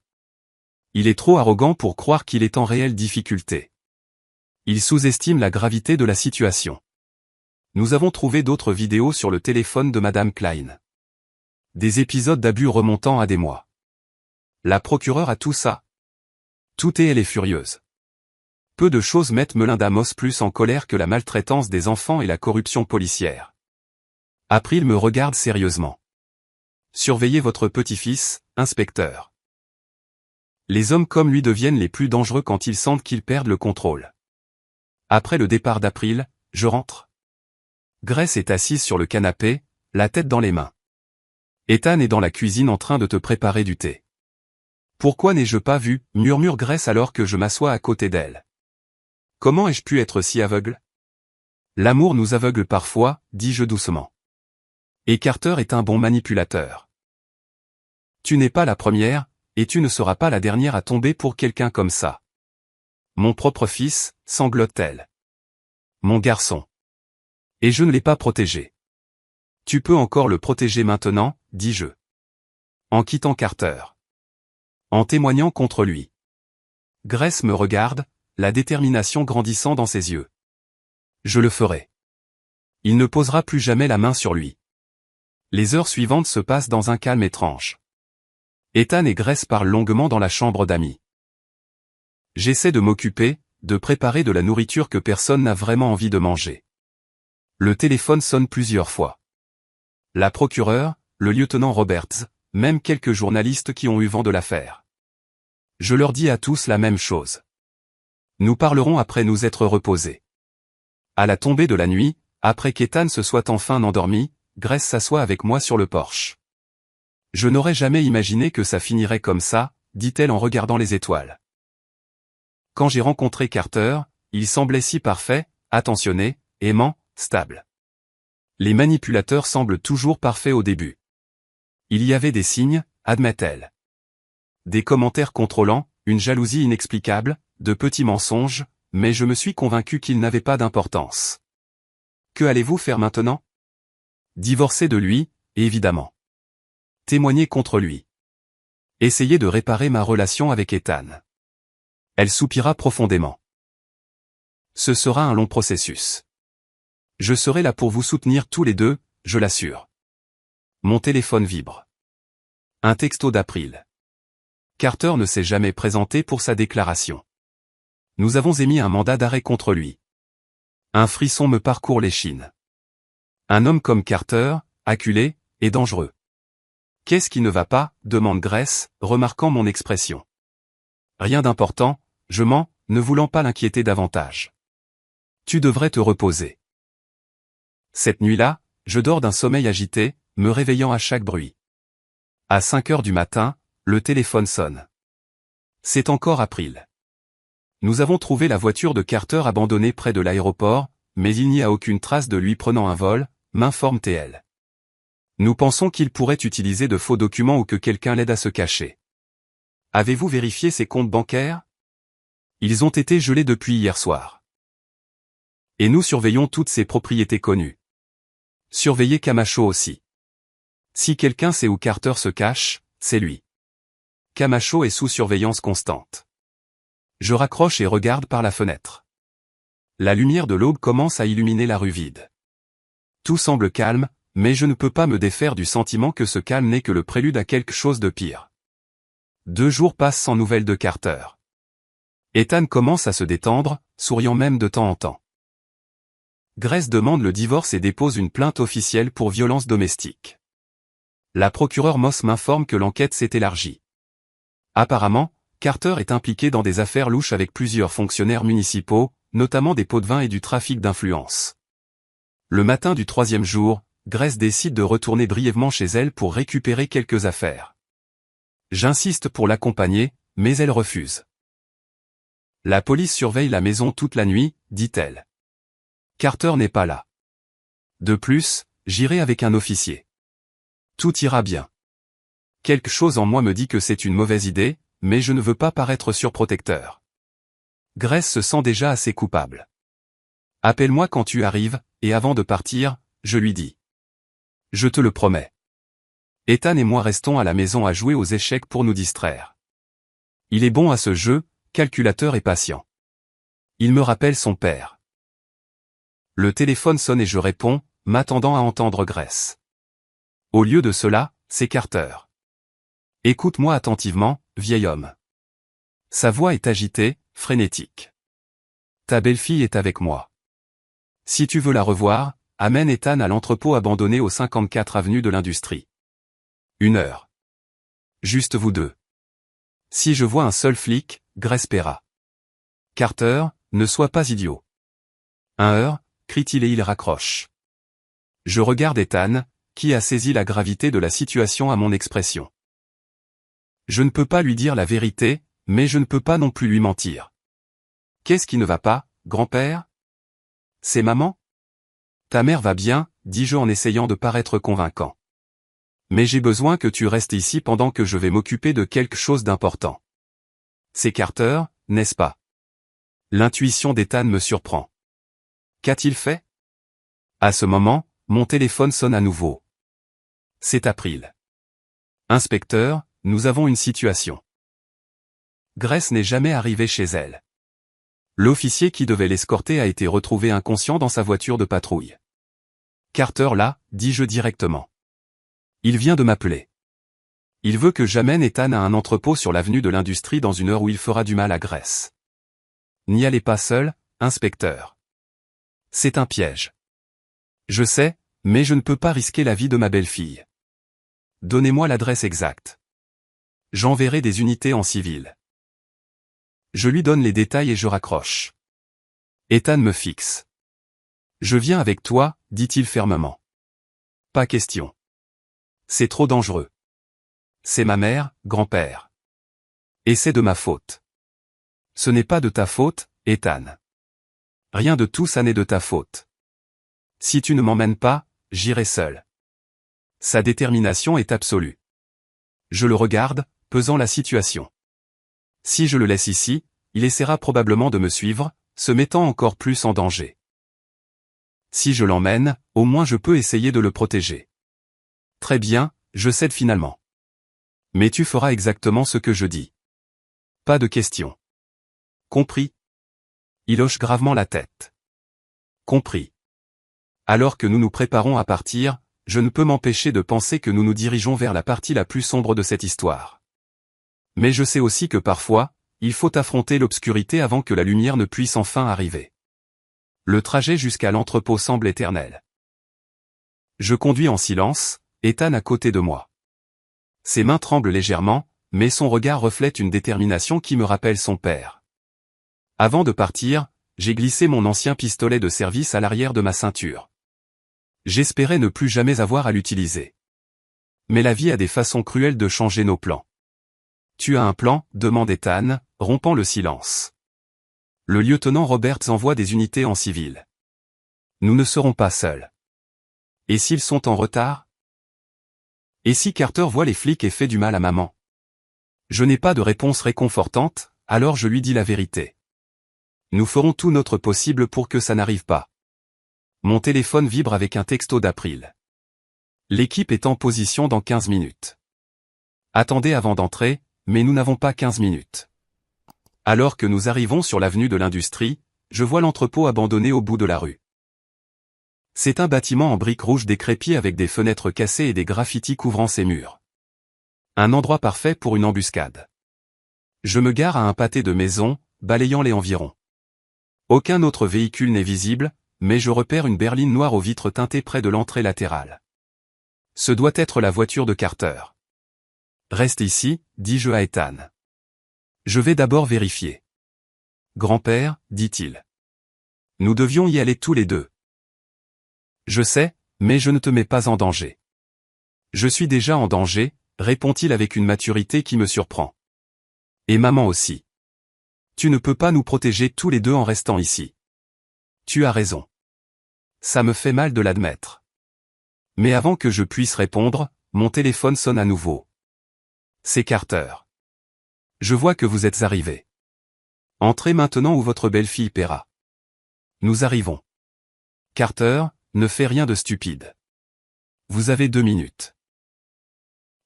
Il est trop arrogant pour croire qu'il est en réelle difficulté. Il sous-estime la gravité de la situation. Nous avons trouvé d'autres vidéos sur le téléphone de Madame Klein. Des épisodes d'abus remontant à des mois. La procureure a tout ça. Tout et elle est furieuse. Peu de choses mettent Melinda Moss plus en colère que la maltraitance des enfants et la corruption policière. April me regarde sérieusement. Surveillez votre petit-fils, inspecteur. Les hommes comme lui deviennent les plus dangereux quand ils sentent qu'ils perdent le contrôle. Après le départ d'April, je rentre. Grace est assise sur le canapé, la tête dans les mains. Ethan est dans la cuisine en train de te préparer du thé. Pourquoi n'ai-je pas vu, murmure Grace alors que je m'assois à côté d'elle. Comment ai-je pu être si aveugle? L'amour nous aveugle parfois, dis-je doucement. Et Carter est un bon manipulateur. Tu n'es pas la première, et tu ne seras pas la dernière à tomber pour quelqu'un comme ça. Mon propre fils, sanglote-t-elle. Mon garçon. Et je ne l'ai pas protégé. Tu peux encore le protéger maintenant, dis-je. En quittant Carter. En témoignant contre lui. Grace me regarde, la détermination grandissant dans ses yeux. Je le ferai. Il ne posera plus jamais la main sur lui. Les heures suivantes se passent dans un calme étrange. Ethan et Grace parlent longuement dans la chambre d'amis. J'essaie de m'occuper, de préparer de la nourriture que personne n'a vraiment envie de manger. Le téléphone sonne plusieurs fois. La procureure, le lieutenant Roberts, même quelques journalistes qui ont eu vent de l'affaire. Je leur dis à tous la même chose. Nous parlerons après nous être reposés. À la tombée de la nuit, après qu'Ethan se soit enfin endormi, Grace s'assoit avec moi sur le porche. Je n'aurais jamais imaginé que ça finirait comme ça, dit-elle en regardant les étoiles. Quand j'ai rencontré Carter, il semblait si parfait, attentionné, aimant, stable. Les manipulateurs semblent toujours parfaits au début. Il y avait des signes, admet-elle. Des commentaires contrôlants, une jalousie inexplicable, de petits mensonges, mais je me suis convaincu qu'ils n'avaient pas d'importance. Que allez-vous faire maintenant? Divorcer de lui, évidemment. Témoigner contre lui. Essayer de réparer ma relation avec Ethan. Elle soupira profondément. Ce sera un long processus. Je serai là pour vous soutenir tous les deux, je l'assure. Mon téléphone vibre. Un texto d'April. Carter ne s'est jamais présenté pour sa déclaration. Nous avons émis un mandat d'arrêt contre lui. Un frisson me parcourt l'échine. Un homme comme Carter, acculé, est dangereux. Qu'est-ce qui ne va pas, demande Grace, remarquant mon expression. Rien d'important, je mens, ne voulant pas l'inquiéter davantage. Tu devrais te reposer. Cette nuit-là, je dors d'un sommeil agité, me réveillant à chaque bruit. À 5 heures du matin, le téléphone sonne. C'est encore April. Nous avons trouvé la voiture de Carter abandonnée près de l'aéroport, mais il n'y a aucune trace de lui prenant un vol, m'informe TL. Nous pensons qu'il pourrait utiliser de faux documents ou que quelqu'un l'aide à se cacher. Avez-vous vérifié ses comptes bancaires? Ils ont été gelés depuis hier soir. Et nous surveillons toutes ses propriétés connues. Surveillez Camacho aussi. Si quelqu'un sait où Carter se cache, c'est lui. Camacho est sous surveillance constante. Je raccroche et regarde par la fenêtre. La lumière de l'aube commence à illuminer la rue vide. Tout semble calme, mais je ne peux pas me défaire du sentiment que ce calme n'est que le prélude à quelque chose de pire. 2 jours passent sans nouvelles de Carter. Ethan commence à se détendre, souriant même de temps en temps. Grace demande le divorce et dépose une plainte officielle pour violence domestique. La procureure Moss m'informe que l'enquête s'est élargie. Apparemment, Carter est impliqué dans des affaires louches avec plusieurs fonctionnaires municipaux, notamment des pots de vin et du trafic d'influence. Le matin du 3e jour, Grace décide de retourner brièvement chez elle pour récupérer quelques affaires. J'insiste pour l'accompagner, mais elle refuse. La police surveille la maison toute la nuit, dit-elle. Carter n'est pas là. De plus, j'irai avec un officier. Tout ira bien. Quelque chose en moi me dit que c'est une mauvaise idée, mais je ne veux pas paraître surprotecteur. Grace se sent déjà assez coupable. Appelle-moi quand tu arrives, et avant de partir, je lui dis. Je te le promets. Ethan et moi restons à la maison à jouer aux échecs pour nous distraire. Il est bon à ce jeu, calculateur et patient. Il me rappelle son père. Le téléphone sonne et je réponds, m'attendant à entendre Grace. Au lieu de cela, c'est Carter. Écoute-moi attentivement, vieil homme. Sa voix est agitée, frénétique. Ta belle-fille est avec moi. Si tu veux la revoir, amène Ethan à l'entrepôt abandonné au 54 avenue de l'Industrie. 1 heure. Juste vous deux. Si je vois un seul flic, Grace paiera. Carter, ne sois pas idiot. 1 heure, crie-t-il et il raccroche. Je regarde Ethan, qui a saisi la gravité de la situation à mon expression. Je ne peux pas lui dire la vérité, mais je ne peux pas non plus lui mentir. Qu'est-ce qui ne va pas, grand-père? C'est maman? Ta mère va bien, dis-je en essayant de paraître convaincant. Mais j'ai besoin que tu restes ici pendant que je vais m'occuper de quelque chose d'important. C'est Carter, n'est-ce pas? L'intuition d'Ethan me surprend. Qu'a-t-il fait? À ce moment, mon téléphone sonne à nouveau. C'est April. Inspecteur, nous avons une situation. Grace n'est jamais arrivée chez elle. L'officier qui devait l'escorter a été retrouvé inconscient dans sa voiture de patrouille. Carter là, dis-je directement. Il vient de m'appeler. Il veut que j'amène Ethan à un entrepôt sur l'avenue de l'Industrie dans une heure où il fera du mal à Grace. N'y allez pas seul, inspecteur. C'est un piège. Je sais, mais je ne peux pas risquer la vie de ma belle-fille. Donnez-moi l'adresse exacte. J'enverrai des unités en civil. Je lui donne les détails et je raccroche. Ethan me fixe. Je viens avec toi, dit-il fermement. Pas question. C'est trop dangereux. C'est ma mère, grand-père. Et c'est de ma faute. Ce n'est pas de ta faute, Ethan. Rien de tout ça n'est de ta faute. Si tu ne m'emmènes pas, j'irai seul. Sa détermination est absolue. Je le regarde, pesant la situation. Si je le laisse ici, il essaiera probablement de me suivre, se mettant encore plus en danger. Si je l'emmène, au moins je peux essayer de le protéger. Très bien, je cède finalement. Mais tu feras exactement ce que je dis. Pas de question. Compris? Il hoche gravement la tête. Compris. Alors que nous nous préparons à partir, je ne peux m'empêcher de penser que nous nous dirigeons vers la partie la plus sombre de cette histoire. Mais je sais aussi que parfois, il faut affronter l'obscurité avant que la lumière ne puisse enfin arriver. Le trajet jusqu'à l'entrepôt semble éternel. Je conduis en silence, Ethan à côté de moi. Ses mains tremblent légèrement, mais son regard reflète une détermination qui me rappelle son père. Avant de partir, j'ai glissé mon ancien pistolet de service à l'arrière de ma ceinture. J'espérais ne plus jamais avoir à l'utiliser. Mais la vie a des façons cruelles de changer nos plans. Tu as un plan, demande Ethan, rompant le silence. Le lieutenant Roberts envoie des unités en civil. Nous ne serons pas seuls. Et s'ils sont en retard? Et si Carter voit les flics et fait du mal à maman? Je n'ai pas de réponse réconfortante, alors je lui dis la vérité. Nous ferons tout notre possible pour que ça n'arrive pas. Mon téléphone vibre avec un texto d'April. L'équipe est en position dans 15 minutes. Attendez avant d'entrer, mais nous n'avons pas 15 minutes. Alors que nous arrivons sur l'avenue de l'Industrie, je vois l'entrepôt abandonné au bout de la rue. C'est un bâtiment en briques rouges décrépit avec des fenêtres cassées et des graffitis couvrant ses murs. Un endroit parfait pour une embuscade. Je me gare à un pâté de maisons, balayant les environs. Aucun autre véhicule n'est visible, mais je repère une berline noire aux vitres teintées près de l'entrée latérale. Ce doit être la voiture de Carter. Reste ici, dis-je à Ethan. Je vais d'abord vérifier. Grand-père, dit-il. Nous devions y aller tous les deux. Je sais, mais je ne te mets pas en danger. Je suis déjà en danger, répond-il avec une maturité qui me surprend. Et maman aussi. Tu ne peux pas nous protéger tous les deux en restant ici. Tu as raison. Ça me fait mal de l'admettre. Mais avant que je puisse répondre, mon téléphone sonne à nouveau. C'est Carter. Je vois que vous êtes arrivé. Entrez maintenant ou votre belle-fille paiera. Nous arrivons. Carter, ne fais rien de stupide. Vous avez 2 minutes.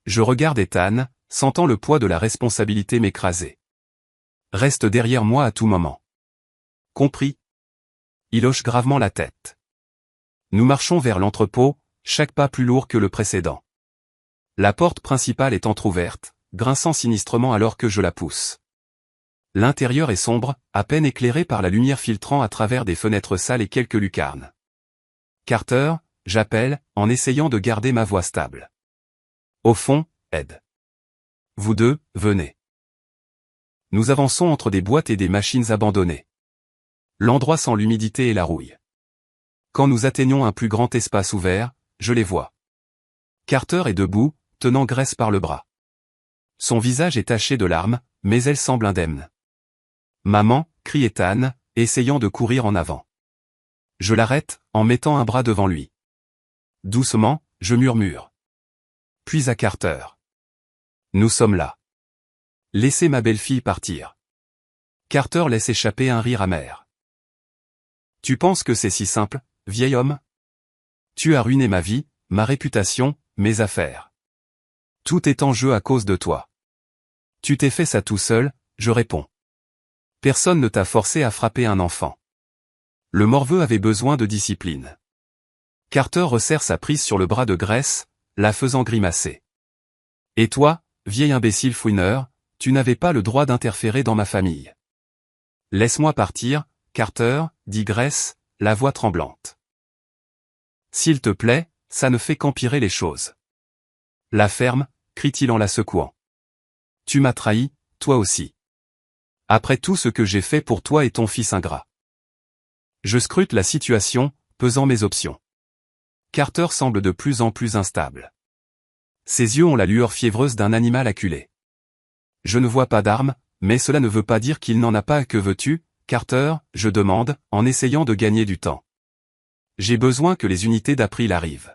Je regarde Ethan, sentant le poids de la responsabilité m'écraser. Reste derrière moi à tout moment. Compris? Il hoche gravement la tête. Nous marchons vers l'entrepôt, chaque pas plus lourd que le précédent. La porte principale est entr'ouverte, grinçant sinistrement alors que je la pousse. L'intérieur est sombre, à peine éclairé par la lumière filtrant à travers des fenêtres sales et quelques lucarnes. Carter, j'appelle, en essayant de garder ma voix stable. Au fond, Ed. Vous deux, venez. Nous avançons entre des boîtes et des machines abandonnées. L'endroit sent l'humidité et la rouille. Quand nous atteignons un plus grand espace ouvert, je les vois. Carter est debout, tenant Grace par le bras. Son visage est taché de larmes, mais elle semble indemne. Maman, crie Ethan, essayant de courir en avant. Je l'arrête, en mettant un bras devant lui. Doucement, je murmure. Puis à Carter. Nous sommes là. Laissez ma belle-fille partir. Carter laisse échapper un rire amer. Tu penses que c'est si simple, vieil homme? Tu as ruiné ma vie, ma réputation, mes affaires. Tout est en jeu à cause de toi. Tu t'es fait ça tout seul, je réponds. Personne ne t'a forcé à frapper un enfant. Le morveux avait besoin de discipline. Carter resserre sa prise sur le bras de Grace, la faisant grimacer. Et toi, vieil imbécile fouineur, tu n'avais pas le droit d'interférer dans ma famille. Laisse-moi partir, Carter, dit Grace, la voix tremblante. S'il te plaît, ça ne fait qu'empirer les choses. La ferme, crie-t-il en la secouant. Tu m'as trahi, toi aussi. Après tout ce que j'ai fait pour toi et ton fils ingrat. Je scrute la situation, pesant mes options. Carter semble de plus en plus instable. Ses yeux ont la lueur fiévreuse d'un animal acculé. Je ne vois pas d'arme, mais cela ne veut pas dire qu'il n'en a pas. Que veux-tu, Carter, je demande, en essayant de gagner du temps. J'ai besoin que les unités d'April arrivent.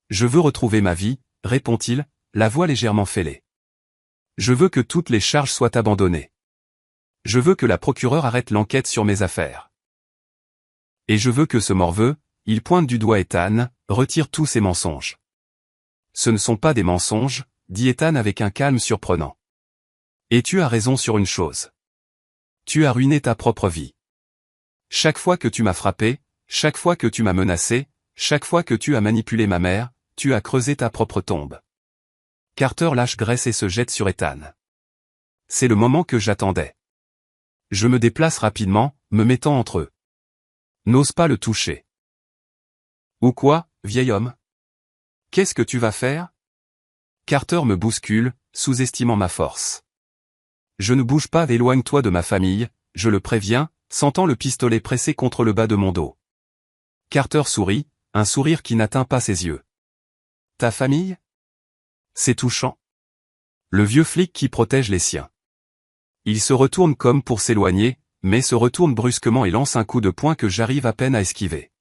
Je veux retrouver ma vie, répond-il, la voix légèrement fêlée. Je veux que toutes les charges soient abandonnées. Je veux que la procureure arrête l'enquête sur mes affaires. Et je veux que ce morveux, il pointe du doigt Ethan, retire tous ses mensonges. Ce ne sont pas des mensonges, dit Ethan avec un calme surprenant. Et tu as raison sur une chose. Tu as ruiné ta propre vie. Chaque fois que tu m'as frappé, chaque fois que tu m'as menacé, chaque fois que tu as manipulé ma mère, tu as creusé ta propre tombe. Carter lâche Grace et se jette sur Ethan. C'est le moment que j'attendais. Je me déplace rapidement, me mettant entre eux. N'ose pas le toucher. Ou quoi, vieil homme? Qu'est-ce que tu vas faire? Carter me bouscule, sous-estimant ma force. Je ne bouge pas, éloigne-toi de ma famille, je le préviens, sentant le pistolet pressé contre le bas de mon dos. Carter sourit, un sourire qui n'atteint pas ses yeux. Ta famille? C'est touchant. Le vieux flic qui protège les siens. Il se retourne comme pour s'éloigner, mais se retourne brusquement et lance un coup de poing que j'arrive à peine à esquiver.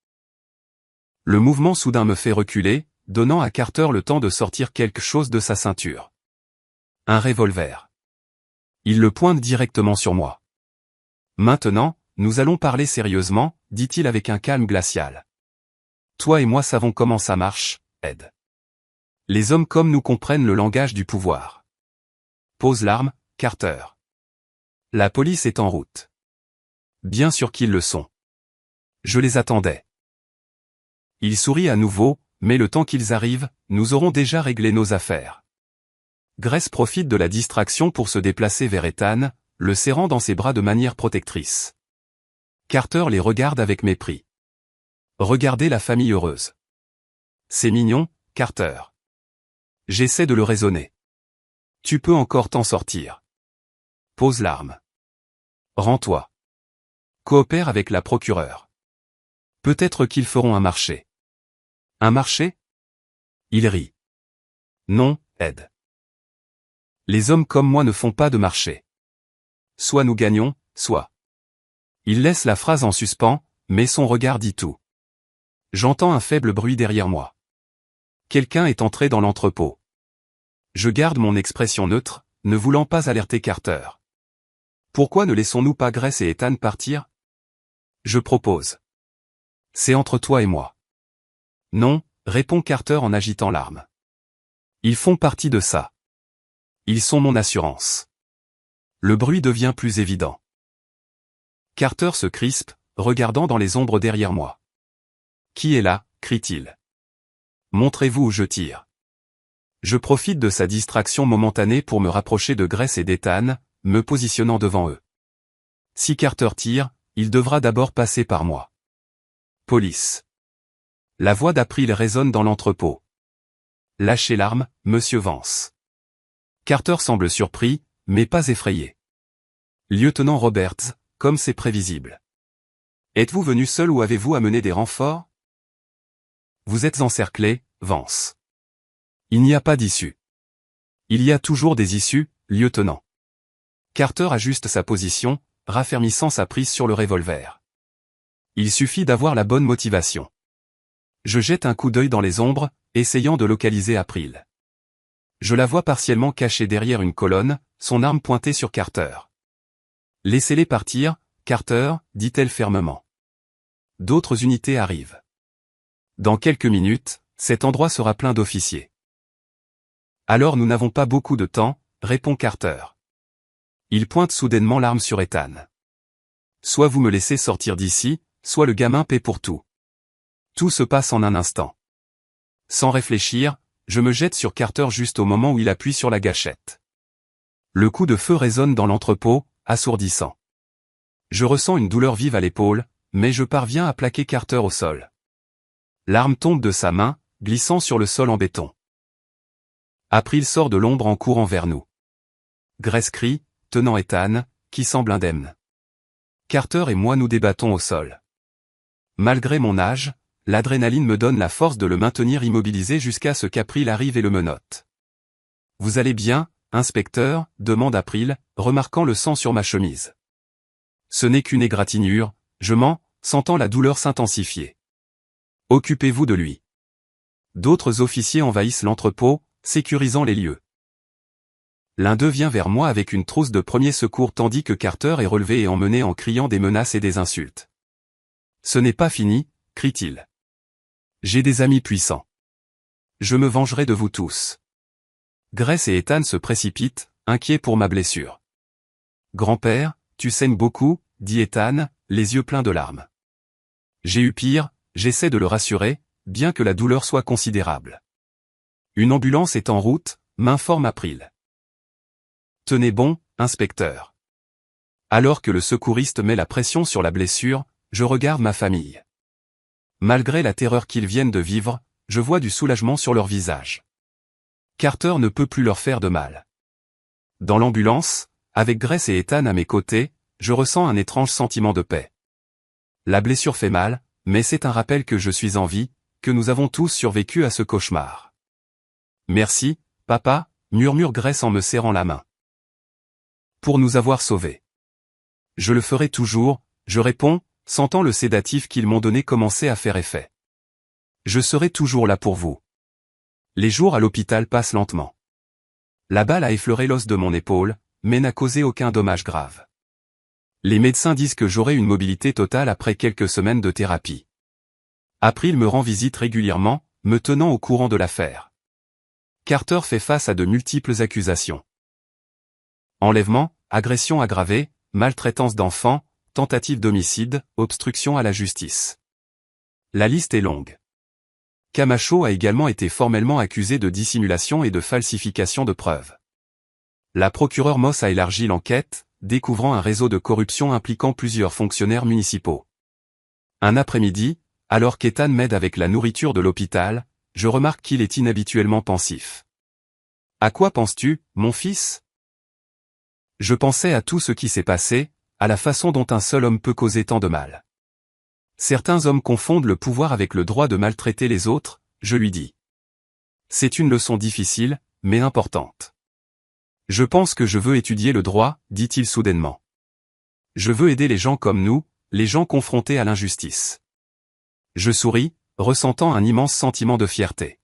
Le mouvement soudain me fait reculer, donnant à Carter le temps de sortir quelque chose de sa ceinture. Un revolver. Il le pointe directement sur moi. Maintenant, nous allons parler sérieusement, dit-il avec un calme glacial. Toi et moi savons comment ça marche, Ed. Les hommes comme nous comprennent le langage du pouvoir. Pose l'arme, Carter. La police est en route. Bien sûr qu'ils le sont. Je les attendais. Il sourit à nouveau, mais le temps qu'ils arrivent, nous aurons déjà réglé nos affaires. Grace profite de la distraction pour se déplacer vers Ethan, le serrant dans ses bras de manière protectrice. Carter les regarde avec mépris. Regardez la famille heureuse. C'est mignon, Carter. J'essaie de le raisonner. Tu peux encore t'en sortir. Pose l'arme. Rends-toi. Coopère avec la procureure. Peut-être qu'ils feront un marché. Un marché? Il rit. Non, Ed. Les hommes comme moi ne font pas de marché. Soit nous gagnons, soit. Il laisse la phrase en suspens, mais son regard dit tout. J'entends un faible bruit derrière moi. Quelqu'un est entré dans l'entrepôt. Je garde mon expression neutre, ne voulant pas alerter Carter. Pourquoi ne laissons-nous pas Grace et Ethan partir? Je propose. C'est entre toi et moi. Non, répond Carter en agitant l'arme. Ils font partie de ça. Ils sont mon assurance. Le bruit devient plus évident. Carter se crispe, regardant dans les ombres derrière moi. Qui est là? Crie-t-il. Montrez-vous où je tire. Je profite de sa distraction momentanée pour me rapprocher de Grace et d'Ethan, me positionnant devant eux. Si Carter tire, il devra d'abord passer par moi. Police. La voix d'April résonne dans l'entrepôt. Lâchez l'arme, monsieur Vance. Carter semble surpris, mais pas effrayé. Lieutenant Roberts, comme c'est prévisible. Êtes-vous venu seul ou avez-vous amené des renforts? Vous êtes encerclé, Vance. Il n'y a pas d'issue. Il y a toujours des issues, lieutenant. Carter ajuste sa position, raffermissant sa prise sur le revolver. Il suffit d'avoir la bonne motivation. Je jette un coup d'œil dans les ombres, essayant de localiser April. Je la vois partiellement cachée derrière une colonne, son arme pointée sur Carter. Laissez-les partir, Carter, dit-elle fermement. D'autres unités arrivent. Dans quelques minutes, cet endroit sera plein d'officiers. Alors nous n'avons pas beaucoup de temps, répond Carter. Il pointe soudainement l'arme sur Ethan. Soit vous me laissez sortir d'ici, soit le gamin paie pour tout. Tout se passe en un instant. Sans réfléchir, je me jette sur Carter juste au moment où il appuie sur la gâchette. Le coup de feu résonne dans l'entrepôt, assourdissant. Je ressens une douleur vive à l'épaule, mais je parviens à plaquer Carter au sol. L'arme tombe de sa main, glissant sur le sol en béton. April sort de l'ombre en courant vers nous. Grace crie, tenant Ethan, qui semble indemne. Carter et moi nous débattons au sol. Malgré mon âge, l'adrénaline me donne la force de le maintenir immobilisé jusqu'à ce qu'April arrive et le menotte. « Vous allez bien, inspecteur ?» demande April, remarquant le sang sur ma chemise. Ce n'est qu'une égratignure, je mens, sentant la douleur s'intensifier. Occupez-vous de lui. D'autres officiers envahissent l'entrepôt, sécurisant les lieux. L'un d'eux vient vers moi avec une trousse de premiers secours tandis que Carter est relevé et emmené en criant des menaces et des insultes. « Ce n'est pas fini », crie-t-il. « J'ai des amis puissants. Je me vengerai de vous tous. » Grace et Ethan se précipitent, inquiets pour ma blessure. « Grand-père, tu saignes beaucoup », dit Ethan, les yeux pleins de larmes. J'ai eu pire, j'essaie de le rassurer, bien que la douleur soit considérable. Une ambulance est en route, m'informe April. Tenez bon, inspecteur. Alors que le secouriste met la pression sur la blessure, je regarde ma famille. Malgré la terreur qu'ils viennent de vivre, je vois du soulagement sur leur visage. Carter ne peut plus leur faire de mal. Dans l'ambulance, avec Grace et Ethan à mes côtés, je ressens un étrange sentiment de paix. La blessure fait mal, mais c'est un rappel que je suis en vie, que nous avons tous survécu à ce cauchemar. Merci, papa, murmure Grace en me serrant la main. Pour nous avoir sauvés. Je le ferai toujours, je réponds, sentant le sédatif qu'ils m'ont donné commencer à faire effet. Je serai toujours là pour vous. Les jours à l'hôpital passent lentement. La balle a effleuré l'os de mon épaule, mais n'a causé aucun dommage grave. Les médecins disent que j'aurai une mobilité totale après quelques semaines de thérapie. April me rend visite régulièrement, me tenant au courant de l'affaire. Carter fait face à de multiples accusations. Enlèvement, agression aggravée, maltraitance d'enfants, tentative d'homicide, obstruction à la justice. La liste est longue. Camacho a également été formellement accusé de dissimulation et de falsification de preuves. La procureure Moss a élargi l'enquête, découvrant un réseau de corruption impliquant plusieurs fonctionnaires municipaux. Un après-midi, alors qu'Ethan m'aide avec la nourriture de l'hôpital, je remarque qu'il est inhabituellement pensif. À quoi penses-tu, mon fils? Je pensais à tout ce qui s'est passé, à la façon dont un seul homme peut causer tant de mal. Certains hommes confondent le pouvoir avec le droit de maltraiter les autres, je lui dis. C'est une leçon difficile, mais importante. Je pense que je veux étudier le droit, dit-il soudainement. Je veux aider les gens comme nous, les gens confrontés à l'injustice. Je souris, ressentant un immense sentiment de fierté.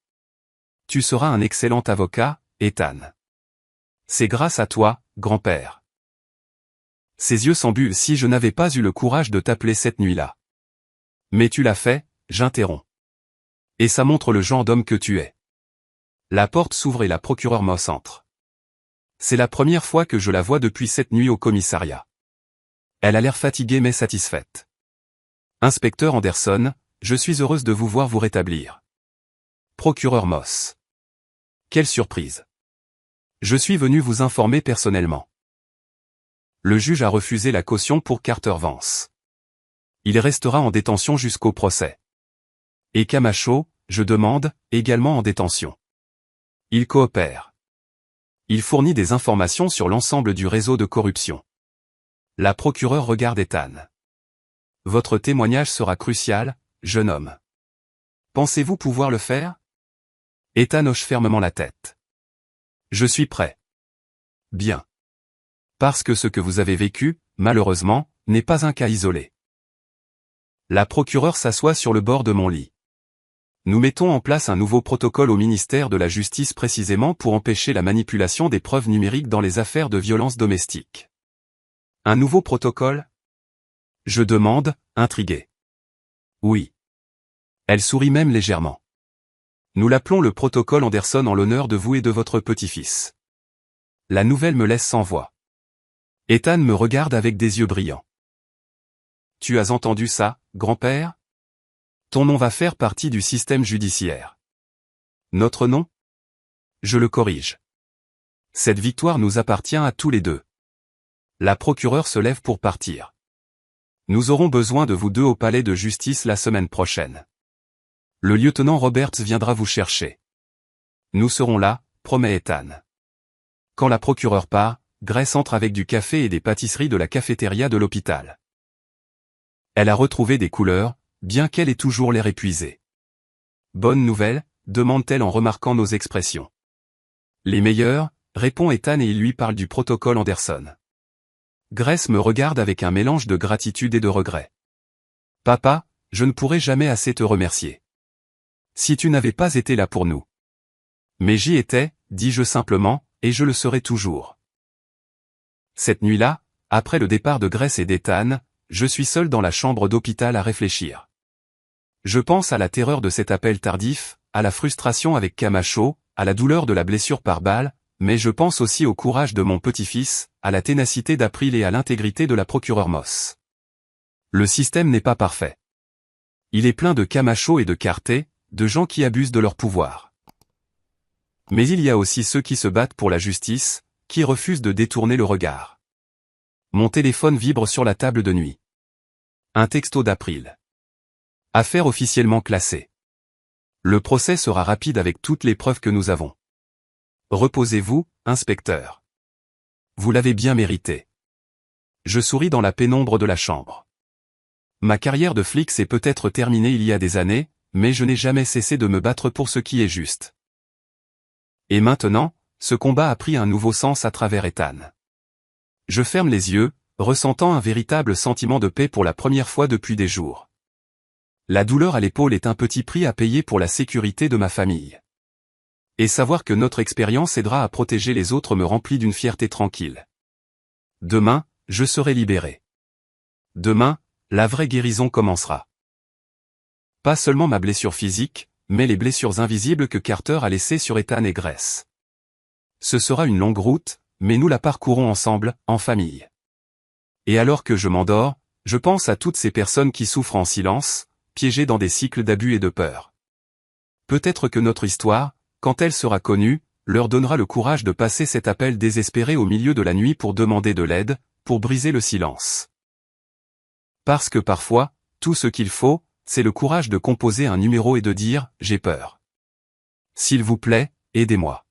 Tu seras un excellent avocat, Ethan. C'est grâce à toi, grand-père. Ses yeux s'embulent. Si je n'avais pas eu le courage de t'appeler cette nuit-là. Mais tu l'as fait, j'interromps. Et ça montre le genre d'homme que tu es. La porte s'ouvre et la procureure Moss entre. C'est la première fois que je la vois depuis cette nuit au commissariat. Elle a l'air fatiguée mais satisfaite. Inspecteur Anderson, je suis heureuse de vous voir vous rétablir. Procureur Moss. Quelle surprise. Je suis venu vous informer personnellement. Le juge a refusé la caution pour Carter Vance. Il restera en détention jusqu'au procès. Et Camacho, je demande, également en détention. Il coopère. Il fournit des informations sur l'ensemble du réseau de corruption. La procureure regarde Ethan. Votre témoignage sera crucial, jeune homme. Pensez-vous pouvoir le faire? Ethan hoche fermement la tête. Je suis prêt. Bien. Parce que ce que vous avez vécu, malheureusement, n'est pas un cas isolé. La procureure s'assoit sur le bord de mon lit. Nous mettons en place un nouveau protocole au ministère de la Justice précisément pour empêcher la manipulation des preuves numériques dans les affaires de violence domestique. Un nouveau protocole? Je demande, intrigué. Oui. Elle sourit même légèrement. Nous l'appelons le protocole Anderson en l'honneur de vous et de votre petit-fils. La nouvelle me laisse sans voix. Ethan me regarde avec des yeux brillants. Tu as entendu ça, grand-père? Ton nom va faire partie du système judiciaire. Notre nom? Je le corrige. Cette victoire nous appartient à tous les deux. La procureure se lève pour partir. Nous aurons besoin de vous deux au palais de justice la semaine prochaine. Le lieutenant Roberts viendra vous chercher. Nous serons là, promet Ethan. Quand la procureure part, Grace entre avec du café et des pâtisseries de la cafétéria de l'hôpital. Elle a retrouvé des couleurs, bien qu'elle ait toujours l'air épuisée. Bonne nouvelle, demande-t-elle en remarquant nos expressions. Les meilleures, répond Ethan et il lui parle du protocole Anderson. Grace me regarde avec un mélange de gratitude et de regret. Papa, je ne pourrai jamais assez te remercier. Si tu n'avais pas été là pour nous. Mais j'y étais, dis-je simplement, et je le serai toujours. Cette nuit-là, après le départ de Grace et d'Ethan, je suis seul dans la chambre d'hôpital à réfléchir. Je pense à la terreur de cet appel tardif, à la frustration avec Camacho, à la douleur de la blessure par balle, mais je pense aussi au courage de mon petit-fils, à la ténacité d'April et à l'intégrité de la procureure Moss. Le système n'est pas parfait. Il est plein de Camacho et de Carter, de gens qui abusent de leur pouvoir. Mais il y a aussi ceux qui se battent pour la justice, qui refusent de détourner le regard. Mon téléphone vibre sur la table de nuit. Un texto d'April. Affaire officiellement classée. Le procès sera rapide avec toutes les preuves que nous avons. Reposez-vous, inspecteur. Vous l'avez bien mérité. Je souris dans la pénombre de la chambre. Ma carrière de flic s'est peut-être terminée il y a des années, mais je n'ai jamais cessé de me battre pour ce qui est juste. Et maintenant, ce combat a pris un nouveau sens à travers Ethan. Je ferme les yeux, ressentant un véritable sentiment de paix pour la première fois depuis des jours. La douleur à l'épaule est un petit prix à payer pour la sécurité de ma famille. Et savoir que notre expérience aidera à protéger les autres me remplit d'une fierté tranquille. Demain, je serai libéré. Demain, la vraie guérison commencera. Pas seulement ma blessure physique, mais les blessures invisibles que Carter a laissées sur Ethan et Grace. Ce sera une longue route, mais nous la parcourons ensemble, en famille. Et alors que je m'endors, je pense à toutes ces personnes qui souffrent en silence, piégées dans des cycles d'abus et de peur. Peut-être que notre histoire, quand elle sera connue, leur donnera le courage de passer cet appel désespéré au milieu de la nuit pour demander de l'aide, pour briser le silence. Parce que parfois, tout ce qu'il faut, c'est le courage de composer un numéro et de dire « j'ai peur ». S'il vous plaît, aidez-moi.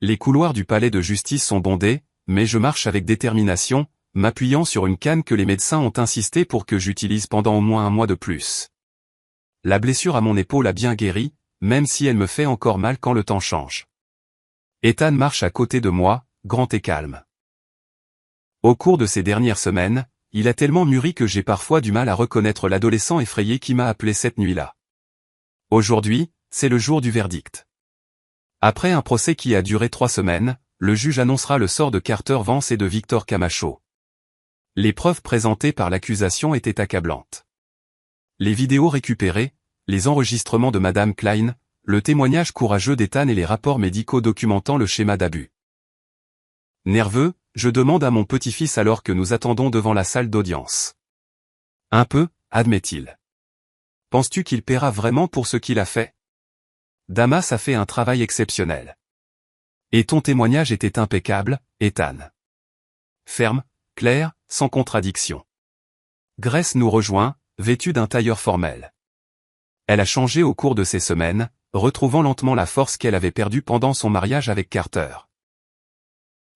Les couloirs du palais de justice sont bondés, mais je marche avec détermination, m'appuyant sur une canne que les médecins ont insisté pour que j'utilise pendant au moins un mois de plus. La blessure à mon épaule a bien guéri, même si elle me fait encore mal quand le temps change. Ethan marche à côté de moi, grand et calme. Au cours de ces dernières semaines, il a tellement mûri que j'ai parfois du mal à reconnaître l'adolescent effrayé qui m'a appelé cette nuit-là. Aujourd'hui, c'est le jour du verdict. Après un procès qui a duré 3 semaines, le juge annoncera le sort de Carter Vance et de Victor Camacho. Les preuves présentées par l'accusation étaient accablantes. Les vidéos récupérées, les enregistrements de Madame Klein, le témoignage courageux d'Ethan et les rapports médicaux documentant le schéma d'abus. Nerveux, je demande à mon petit-fils alors que nous attendons devant la salle d'audience. Un peu, admet-il. Penses-tu qu'il paiera vraiment pour ce qu'il a fait? Damas a fait un travail exceptionnel. Et ton témoignage était impeccable, Ethan. Ferme, clair, sans contradiction. Grace nous rejoint, vêtue d'un tailleur formel. Elle a changé au cours de ces semaines, retrouvant lentement la force qu'elle avait perdue pendant son mariage avec Carter.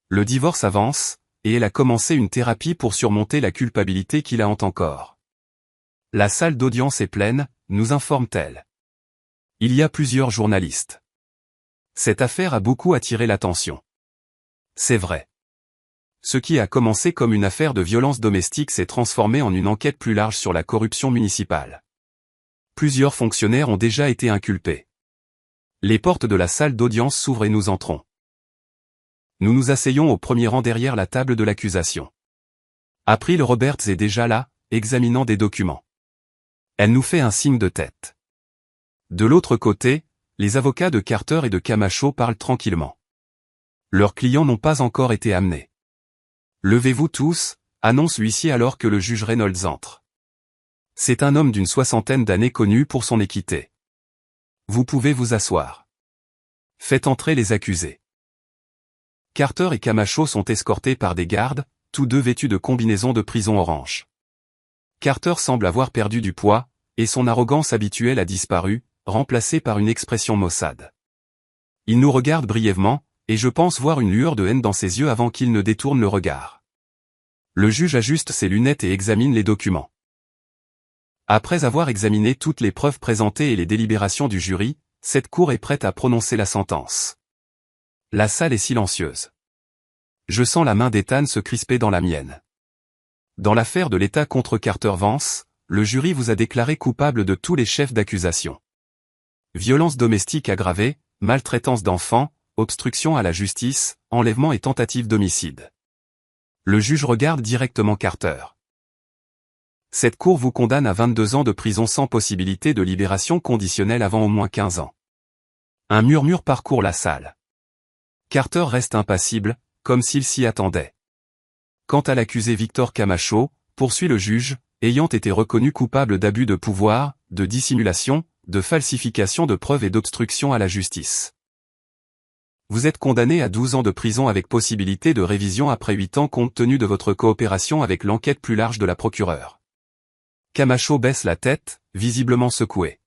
Le divorce avance, et elle a commencé une thérapie pour surmonter la culpabilité qui la hante encore. La salle d'audience est pleine, nous informe-t-elle. Il y a plusieurs journalistes. Cette affaire a beaucoup attiré l'attention. C'est vrai. Ce qui a commencé comme une affaire de violence domestique s'est transformé en une enquête plus large sur la corruption municipale. Plusieurs fonctionnaires ont déjà été inculpés. Les portes de la salle d'audience s'ouvrent et nous entrons. Nous nous asseyons au premier rang derrière la table de l'accusation. April Roberts est déjà là, examinant des documents. Elle nous fait un signe de tête. De l'autre côté, les avocats de Carter et de Camacho parlent tranquillement. Leurs clients n'ont pas encore été amenés. Levez-vous tous, annonce l'huissier alors que le juge Reynolds entre. C'est un homme d'une 60aine d'années connu pour son équité. Vous pouvez vous asseoir. Faites entrer les accusés. Carter et Camacho sont escortés par des gardes, tous deux vêtus de combinaisons de prison orange. Carter semble avoir perdu du poids, et son arrogance habituelle a disparu, remplacée par une expression maussade. Il nous regarde brièvement, et je pense voir une lueur de haine dans ses yeux avant qu'il ne détourne le regard. Le juge ajuste ses lunettes et examine les documents. Après avoir examiné toutes les preuves présentées et les délibérations du jury, cette cour est prête à prononcer la sentence. La salle est silencieuse. Je sens la main d'Ethan se crisper dans la mienne. Dans l'affaire de l'État contre Carter Vance, le jury vous a déclaré coupable de tous les chefs d'accusation. Violence domestique aggravée, maltraitance d'enfants, obstruction à la justice, enlèvement et tentative d'homicide. Le juge regarde directement Carter. Cette cour vous condamne à 22 ans de prison sans possibilité de libération conditionnelle avant au moins 15 ans. Un murmure parcourt la salle. Carter reste impassible, comme s'il s'y attendait. Quant à l'accusé Victor Camacho, poursuit le juge, ayant été reconnu coupable d'abus de pouvoir, de dissimulation, de falsification de preuves et d'obstruction à la justice. Vous êtes condamné à 12 ans de prison avec possibilité de révision après 8 ans compte tenu de votre coopération avec l'enquête plus large de la procureure. Camacho baisse la tête, visiblement secoué.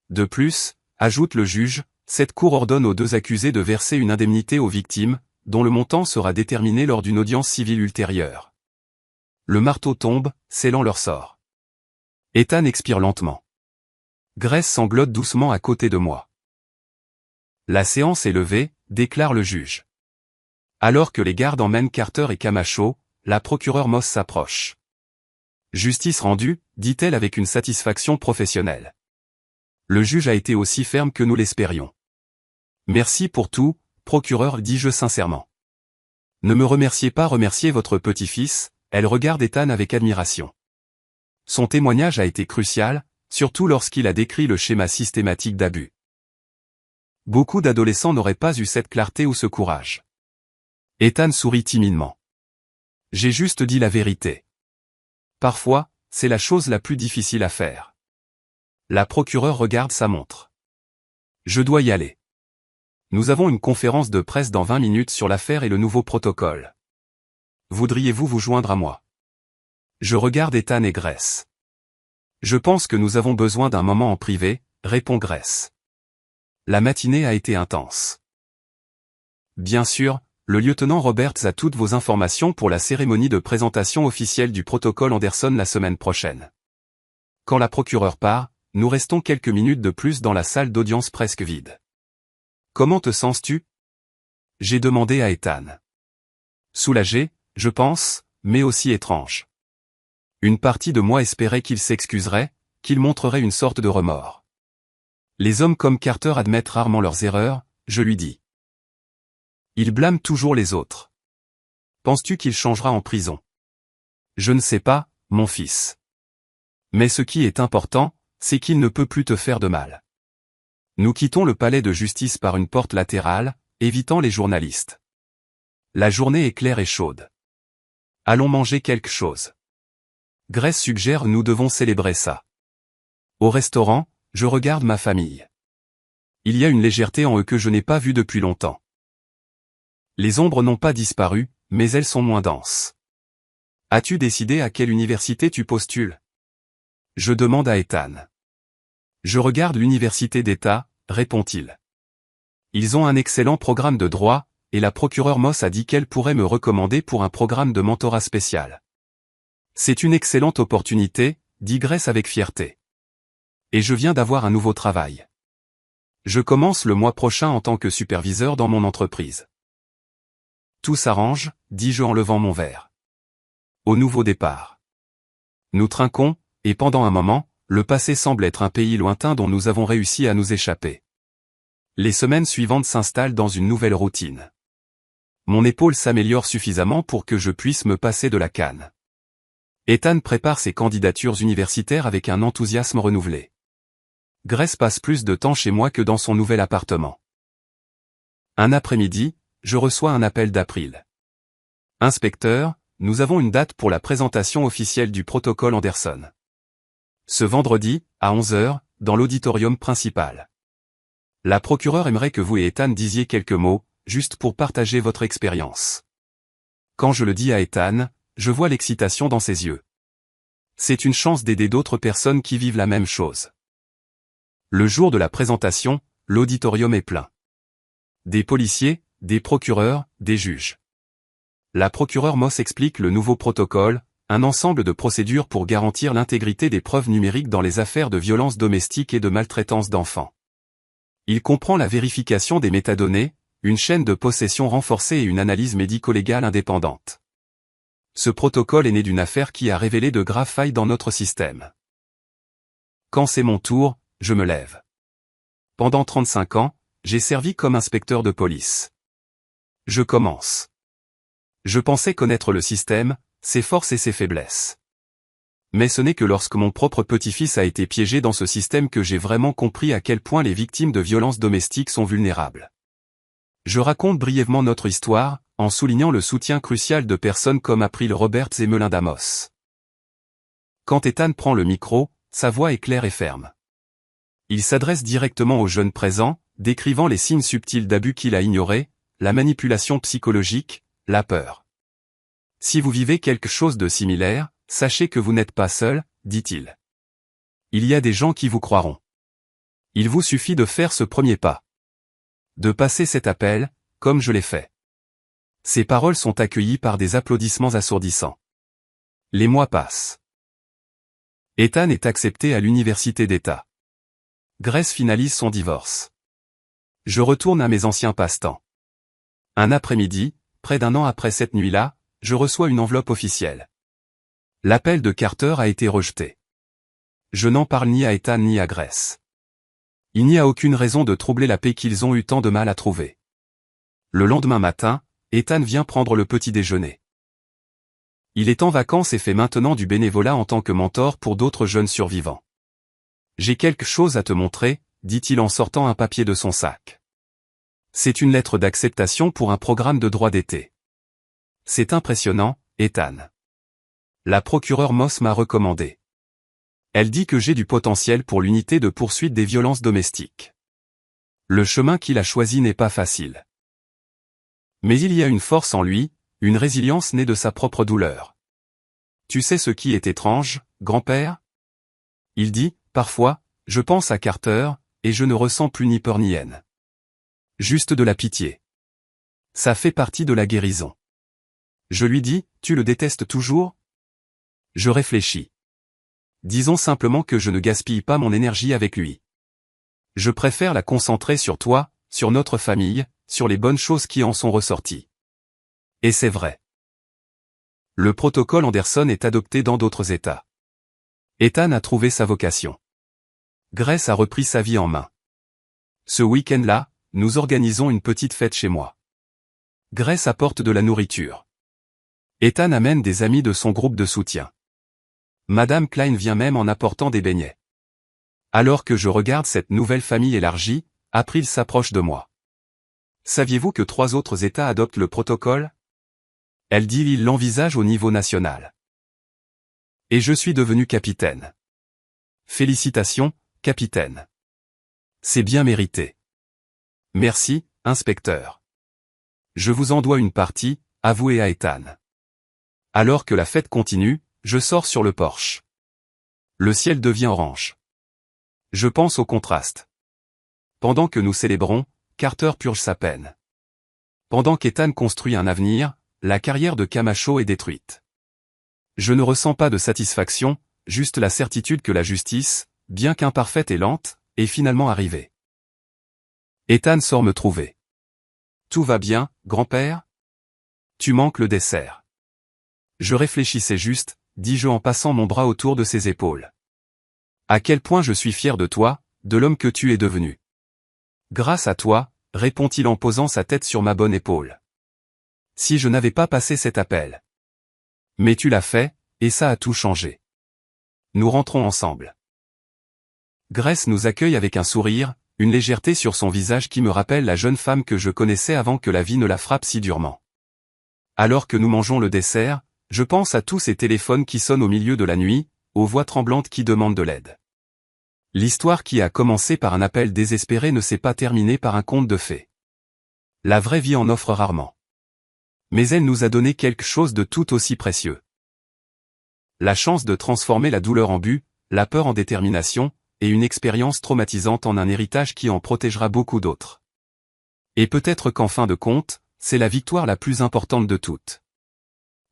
De plus, ajoute le juge, cette cour ordonne aux deux accusés de verser une indemnité aux victimes, dont le montant sera déterminé lors d'une audience civile ultérieure. Le marteau tombe, scellant leur sort. Ethan expire lentement. Grace sanglote doucement à côté de moi. La séance est levée, déclare le juge. Alors que les gardes emmènent Carter et Camacho, la procureure Moss s'approche. Justice rendue, dit-elle avec une satisfaction professionnelle. Le juge a été aussi ferme que nous l'espérions. Merci pour tout, procureur, dis-je sincèrement. Ne me remerciez pas, remerciez votre petit-fils, elle regarde Ethan avec admiration. Son témoignage a été crucial, surtout lorsqu'il a décrit le schéma systématique d'abus. Beaucoup d'adolescents n'auraient pas eu cette clarté ou ce courage. Ethan sourit timidement. J'ai juste dit la vérité. Parfois, c'est la chose la plus difficile à faire. La procureure regarde sa montre. Je dois y aller. Nous avons une conférence de presse dans 20 minutes sur l'affaire et le nouveau protocole. Voudriez-vous vous joindre à moi? Je regarde Ethan et Grace. Je pense que nous avons besoin d'un moment en privé, répond Grace. La matinée a été intense. Bien sûr, le lieutenant Roberts a toutes vos informations pour la cérémonie de présentation officielle du protocole Anderson la semaine prochaine. Quand la procureure part, nous restons quelques minutes de plus dans la salle d'audience presque vide. Comment te sens-tu? J'ai demandé à Ethan. Soulagé, je pense, mais aussi étrange. Une partie de moi espérait qu'il s'excuserait, qu'il montrerait une sorte de remords. Les hommes comme Carter admettent rarement leurs erreurs, je lui dis. Il blâme toujours les autres. Penses-tu qu'il changera en prison? Je ne sais pas, mon fils. Mais ce qui est important, c'est qu'il ne peut plus te faire de mal. Nous quittons le palais de justice par une porte latérale, évitant les journalistes. La journée est claire et chaude. Allons manger quelque chose. Grace suggère nous devons célébrer ça. Au restaurant, je regarde ma famille. Il y a une légèreté en eux que je n'ai pas vue depuis longtemps. Les ombres n'ont pas disparu, mais elles sont moins denses. As-tu décidé à quelle université tu postules? Je demande à Ethan. Je regarde l'université d'État, répond-il. Ils ont un excellent programme de droit, et la procureure Moss a dit qu'elle pourrait me recommander pour un programme de mentorat spécial. C'est une excellente opportunité, dit Grace avec fierté. Et je viens d'avoir un nouveau travail. Je commence le mois prochain en tant que superviseur dans mon entreprise. Tout s'arrange, dis-je en levant mon verre. Au nouveau départ. Nous trinquons, et pendant un moment, le passé semble être un pays lointain dont nous avons réussi à nous échapper. Les semaines suivantes s'installent dans une nouvelle routine. Mon épaule s'améliore suffisamment pour que je puisse me passer de la canne. Ethan prépare ses candidatures universitaires avec un enthousiasme renouvelé. Grace passe plus de temps chez moi que dans son nouvel appartement. Un après-midi, je reçois un appel d'April. Inspecteur, nous avons une date pour la présentation officielle du protocole Anderson. Ce vendredi, à 11h, dans l'auditorium principal. La procureure aimerait que vous et Ethan disiez quelques mots, juste pour partager votre expérience. Quand je le dis à Ethan, je vois l'excitation dans ses yeux. C'est une chance d'aider d'autres personnes qui vivent la même chose. Le jour de la présentation, l'auditorium est plein. Des policiers, des procureurs, des juges. La procureure Moss explique le nouveau protocole, un ensemble de procédures pour garantir l'intégrité des preuves numériques dans les affaires de violence domestique et de maltraitance d'enfants. Il comprend la vérification des métadonnées, une chaîne de possession renforcée et une analyse médico-légale indépendante. Ce protocole est né d'une affaire qui a révélé de graves failles dans notre système. Quand c'est mon tour, je me lève. Pendant 35 ans, j'ai servi comme inspecteur de police. Je commence. Je pensais connaître le système, ses forces et ses faiblesses. Mais ce n'est que lorsque mon propre petit-fils a été piégé dans ce système que j'ai vraiment compris à quel point les victimes de violences domestiques sont vulnérables. Je raconte brièvement notre histoire, en soulignant le soutien crucial de personnes comme April Roberts et Melinda Moss. Quand Ethan prend le micro, sa voix est claire et ferme. Il s'adresse directement aux jeunes présents, décrivant les signes subtils d'abus qu'il a ignorés, la manipulation psychologique, la peur. Si vous vivez quelque chose de similaire, sachez que vous n'êtes pas seul, dit-il. Il y a des gens qui vous croiront. Il vous suffit de faire ce premier pas. De passer cet appel, comme je l'ai fait. Ces paroles sont accueillies par des applaudissements assourdissants. Les mois passent. Ethan est accepté à l'université d'État. Grace finalise son divorce. Je retourne à mes anciens passe-temps. Un après-midi, près d'un an après cette nuit-là, je reçois une enveloppe officielle. L'appel de Carter a été rejeté. Je n'en parle ni à Ethan ni à Grace. Il n'y a aucune raison de troubler la paix qu'ils ont eu tant de mal à trouver. Le lendemain matin, Ethan vient prendre le petit déjeuner. Il est en vacances et fait maintenant du bénévolat en tant que mentor pour d'autres jeunes survivants. J'ai quelque chose à te montrer, dit-il en sortant un papier de son sac. C'est une lettre d'acceptation pour un programme de droit d'été. C'est impressionnant, Ethan. La procureure Moss m'a recommandé. Elle dit que j'ai du potentiel pour l'unité de poursuite des violences domestiques. Le chemin qu'il a choisi n'est pas facile. Mais il y a une force en lui, une résilience née de sa propre douleur. Tu sais ce qui est étrange, grand-père? Il dit, parfois, je pense à Carter, et je ne ressens plus ni peur ni haine. Juste de la pitié. Ça fait partie de la guérison. Je lui dis, tu le détestes toujours? Je réfléchis. Disons simplement que je ne gaspille pas mon énergie avec lui. Je préfère la concentrer sur toi, sur notre famille, sur les bonnes choses qui en sont ressorties. Et c'est vrai. Le protocole Anderson est adopté dans d'autres États. Ethan a trouvé sa vocation. Grace a repris sa vie en main. Ce week-end-là, nous organisons une petite fête chez moi. Grace apporte de la nourriture. Ethan amène des amis de son groupe de soutien. Madame Klein vient même en apportant des beignets. Alors que je regarde cette nouvelle famille élargie, April s'approche de moi. Saviez-vous que 3 autres États adoptent le protocole? Elle dit il l'envisage au niveau national. Et je suis devenu capitaine. Félicitations, capitaine. C'est bien mérité. Merci, inspecteur. Je vous en dois une partie, avouez à Ethan. Alors que la fête continue, je sors sur le porche. Le ciel devient orange. Je pense au contraste. Pendant que nous célébrons, Carter purge sa peine. Pendant qu'Ethan construit un avenir, la carrière de Camacho est détruite. Je ne ressens pas de satisfaction, juste la certitude que la justice, bien qu'imparfaite et lente, est finalement arrivée. Ethan sort me trouver. Tout va bien, grand-père? Tu manques le dessert. Je réfléchissais juste, dis-je en passant mon bras autour de ses épaules. À quel point je suis fier de toi, de l'homme que tu es devenu. Grâce à toi, répond-il en posant sa tête sur ma bonne épaule. Si je n'avais pas passé cet appel. Mais tu l'as fait, et ça a tout changé. Nous rentrons ensemble. Grace nous accueille avec un sourire, une légèreté sur son visage qui me rappelle la jeune femme que je connaissais avant que la vie ne la frappe si durement. Alors que nous mangeons le dessert, je pense à tous ces téléphones qui sonnent au milieu de la nuit, aux voix tremblantes qui demandent de l'aide. L'histoire qui a commencé par un appel désespéré ne s'est pas terminée par un conte de fées. La vraie vie en offre rarement. Mais elle nous a donné quelque chose de tout aussi précieux. La chance de transformer la douleur en but, la peur en détermination, et une expérience traumatisante en un héritage qui en protégera beaucoup d'autres. Et peut-être qu'en fin de compte, c'est la victoire la plus importante de toutes.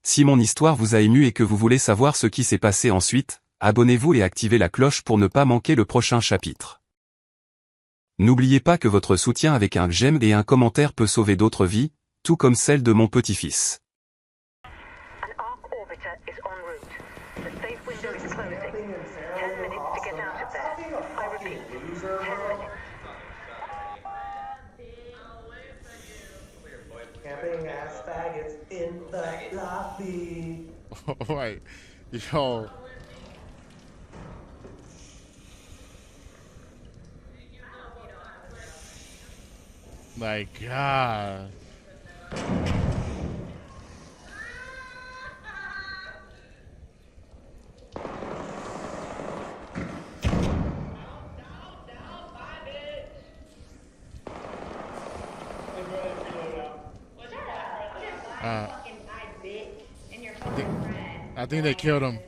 Si mon histoire vous a ému et que vous voulez savoir ce qui s'est passé ensuite, abonnez-vous et activez la cloche pour ne pas manquer le prochain chapitre. N'oubliez pas que votre soutien avec un j'aime et un commentaire peut sauver d'autres vies, tout comme celle de mon petit-fils. Camping ass faggots in the lobby. Right. Yo. My God. I think they killed him.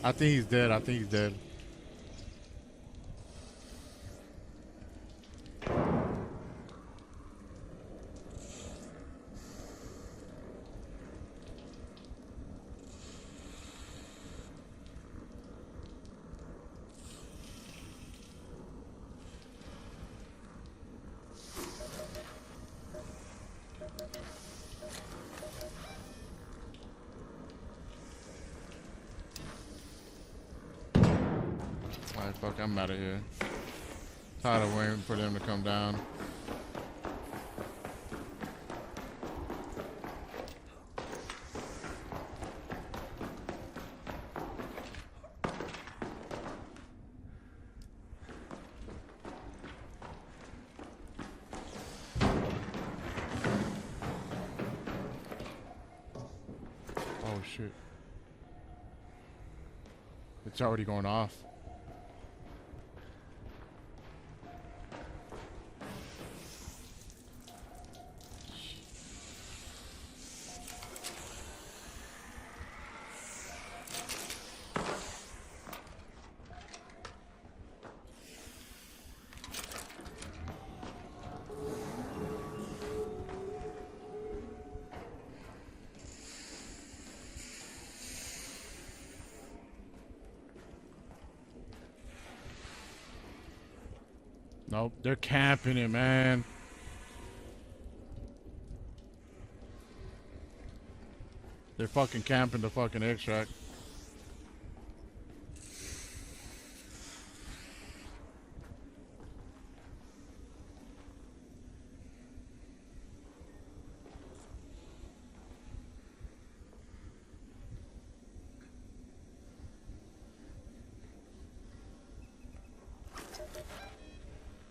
I think he's dead. I think he's dead. Alright, fuck, I'm out of here. Tired of waiting for them to come down. Oh shit. It's already going off. Nope, they're camping it, man. They're fucking camping the fucking extract.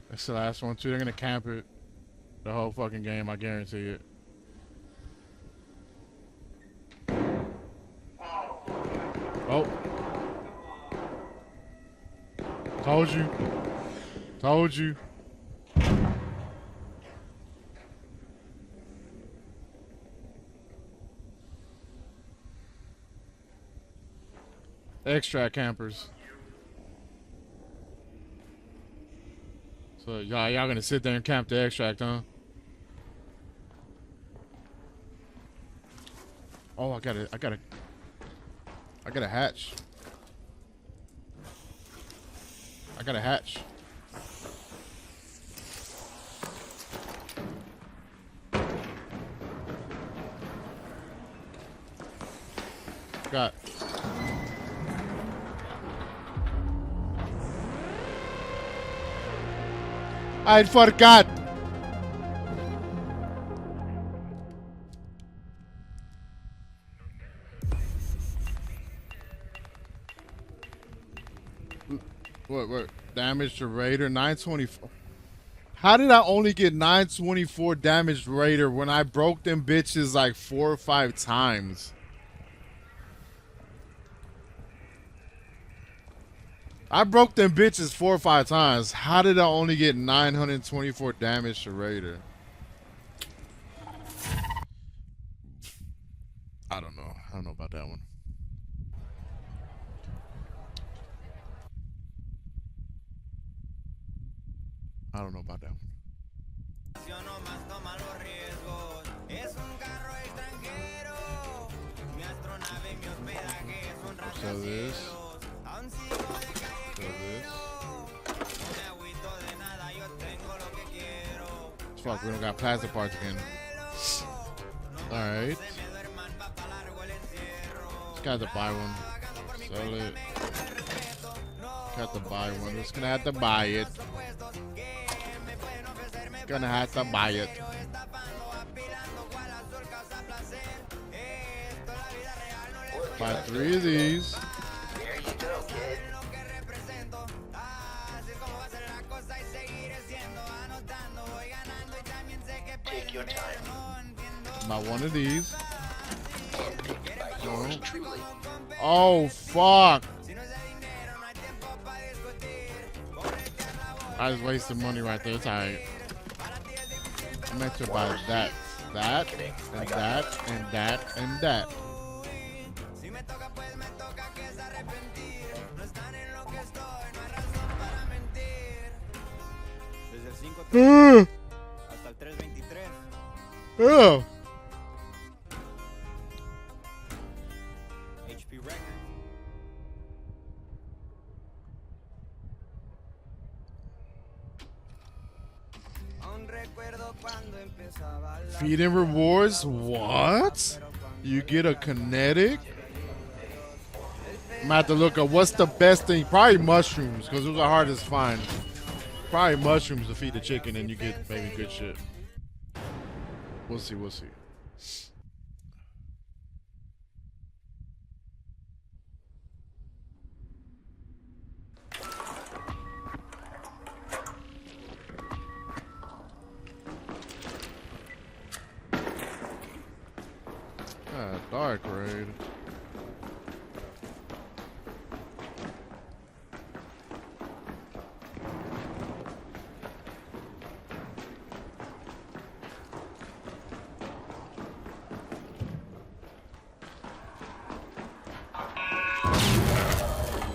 That's the last one too. They're gonna camp it the whole fucking game. I guarantee it. Oh. Told you. Told you. Extract campers. So y'all gonna sit there and camp the extract, huh? Oh, I got a hatch. I got a hatch. Got. I forgot. What? Damage to Raider 924. How did I only get 924 damage Raider when I broke them bitches like 4 or 5 times? I broke them bitches 4 or 5 times. How did I only get 924 damage to Raider? I don't know. I don't know about that one. I don't know about that one. So this. Fuck, we don't got plastic parts again. Alright. Just got to buy one. Sell it. Got to buy one. Just gonna have to buy it. Gonna have to buy it. Buy 3 of these. There you go, kid. Take your time. Buy 1 of these. Handpicked by yours truly. Oh, fuck. I just wasted money right there. It's alright. I meant to buy that, and that, and that, and that. Hasta el 323. Oh. HP record. Feed and rewards? What? You get a kinetic? I'm gonna have to look up what's the best thing. Probably mushrooms, because those are hardest to find. Probably mushrooms to feed the chicken and you get maybe good shit. We'll see, we'll see. Ah, dark raid.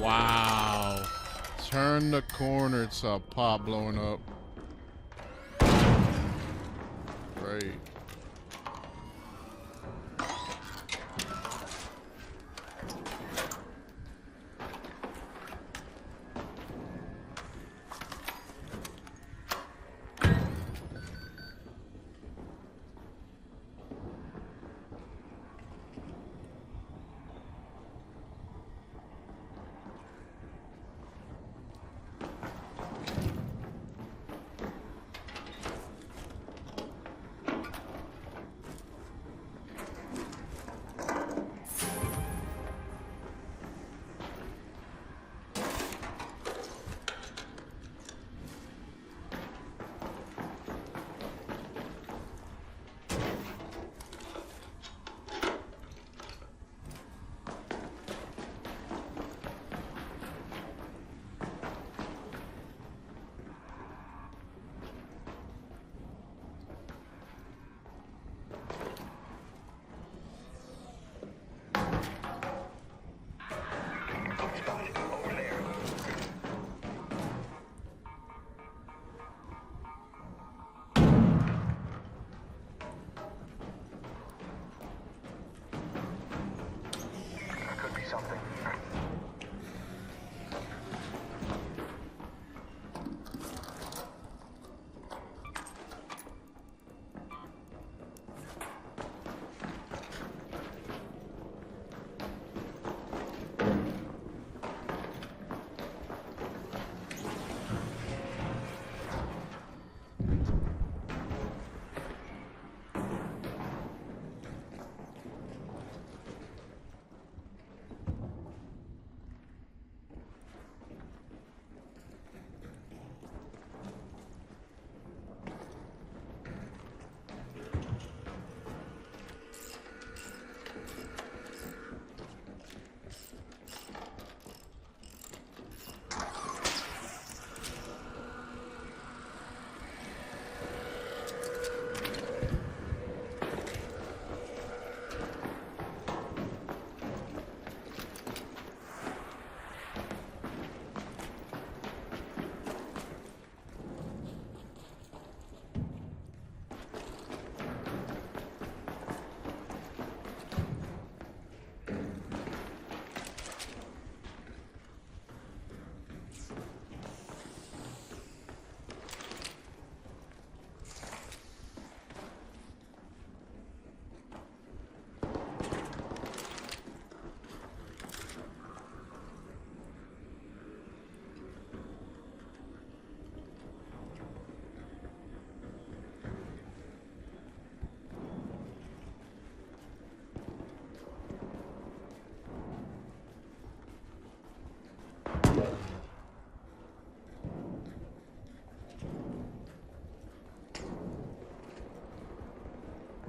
Wow. Turn the corner to a pop blowing up. Great.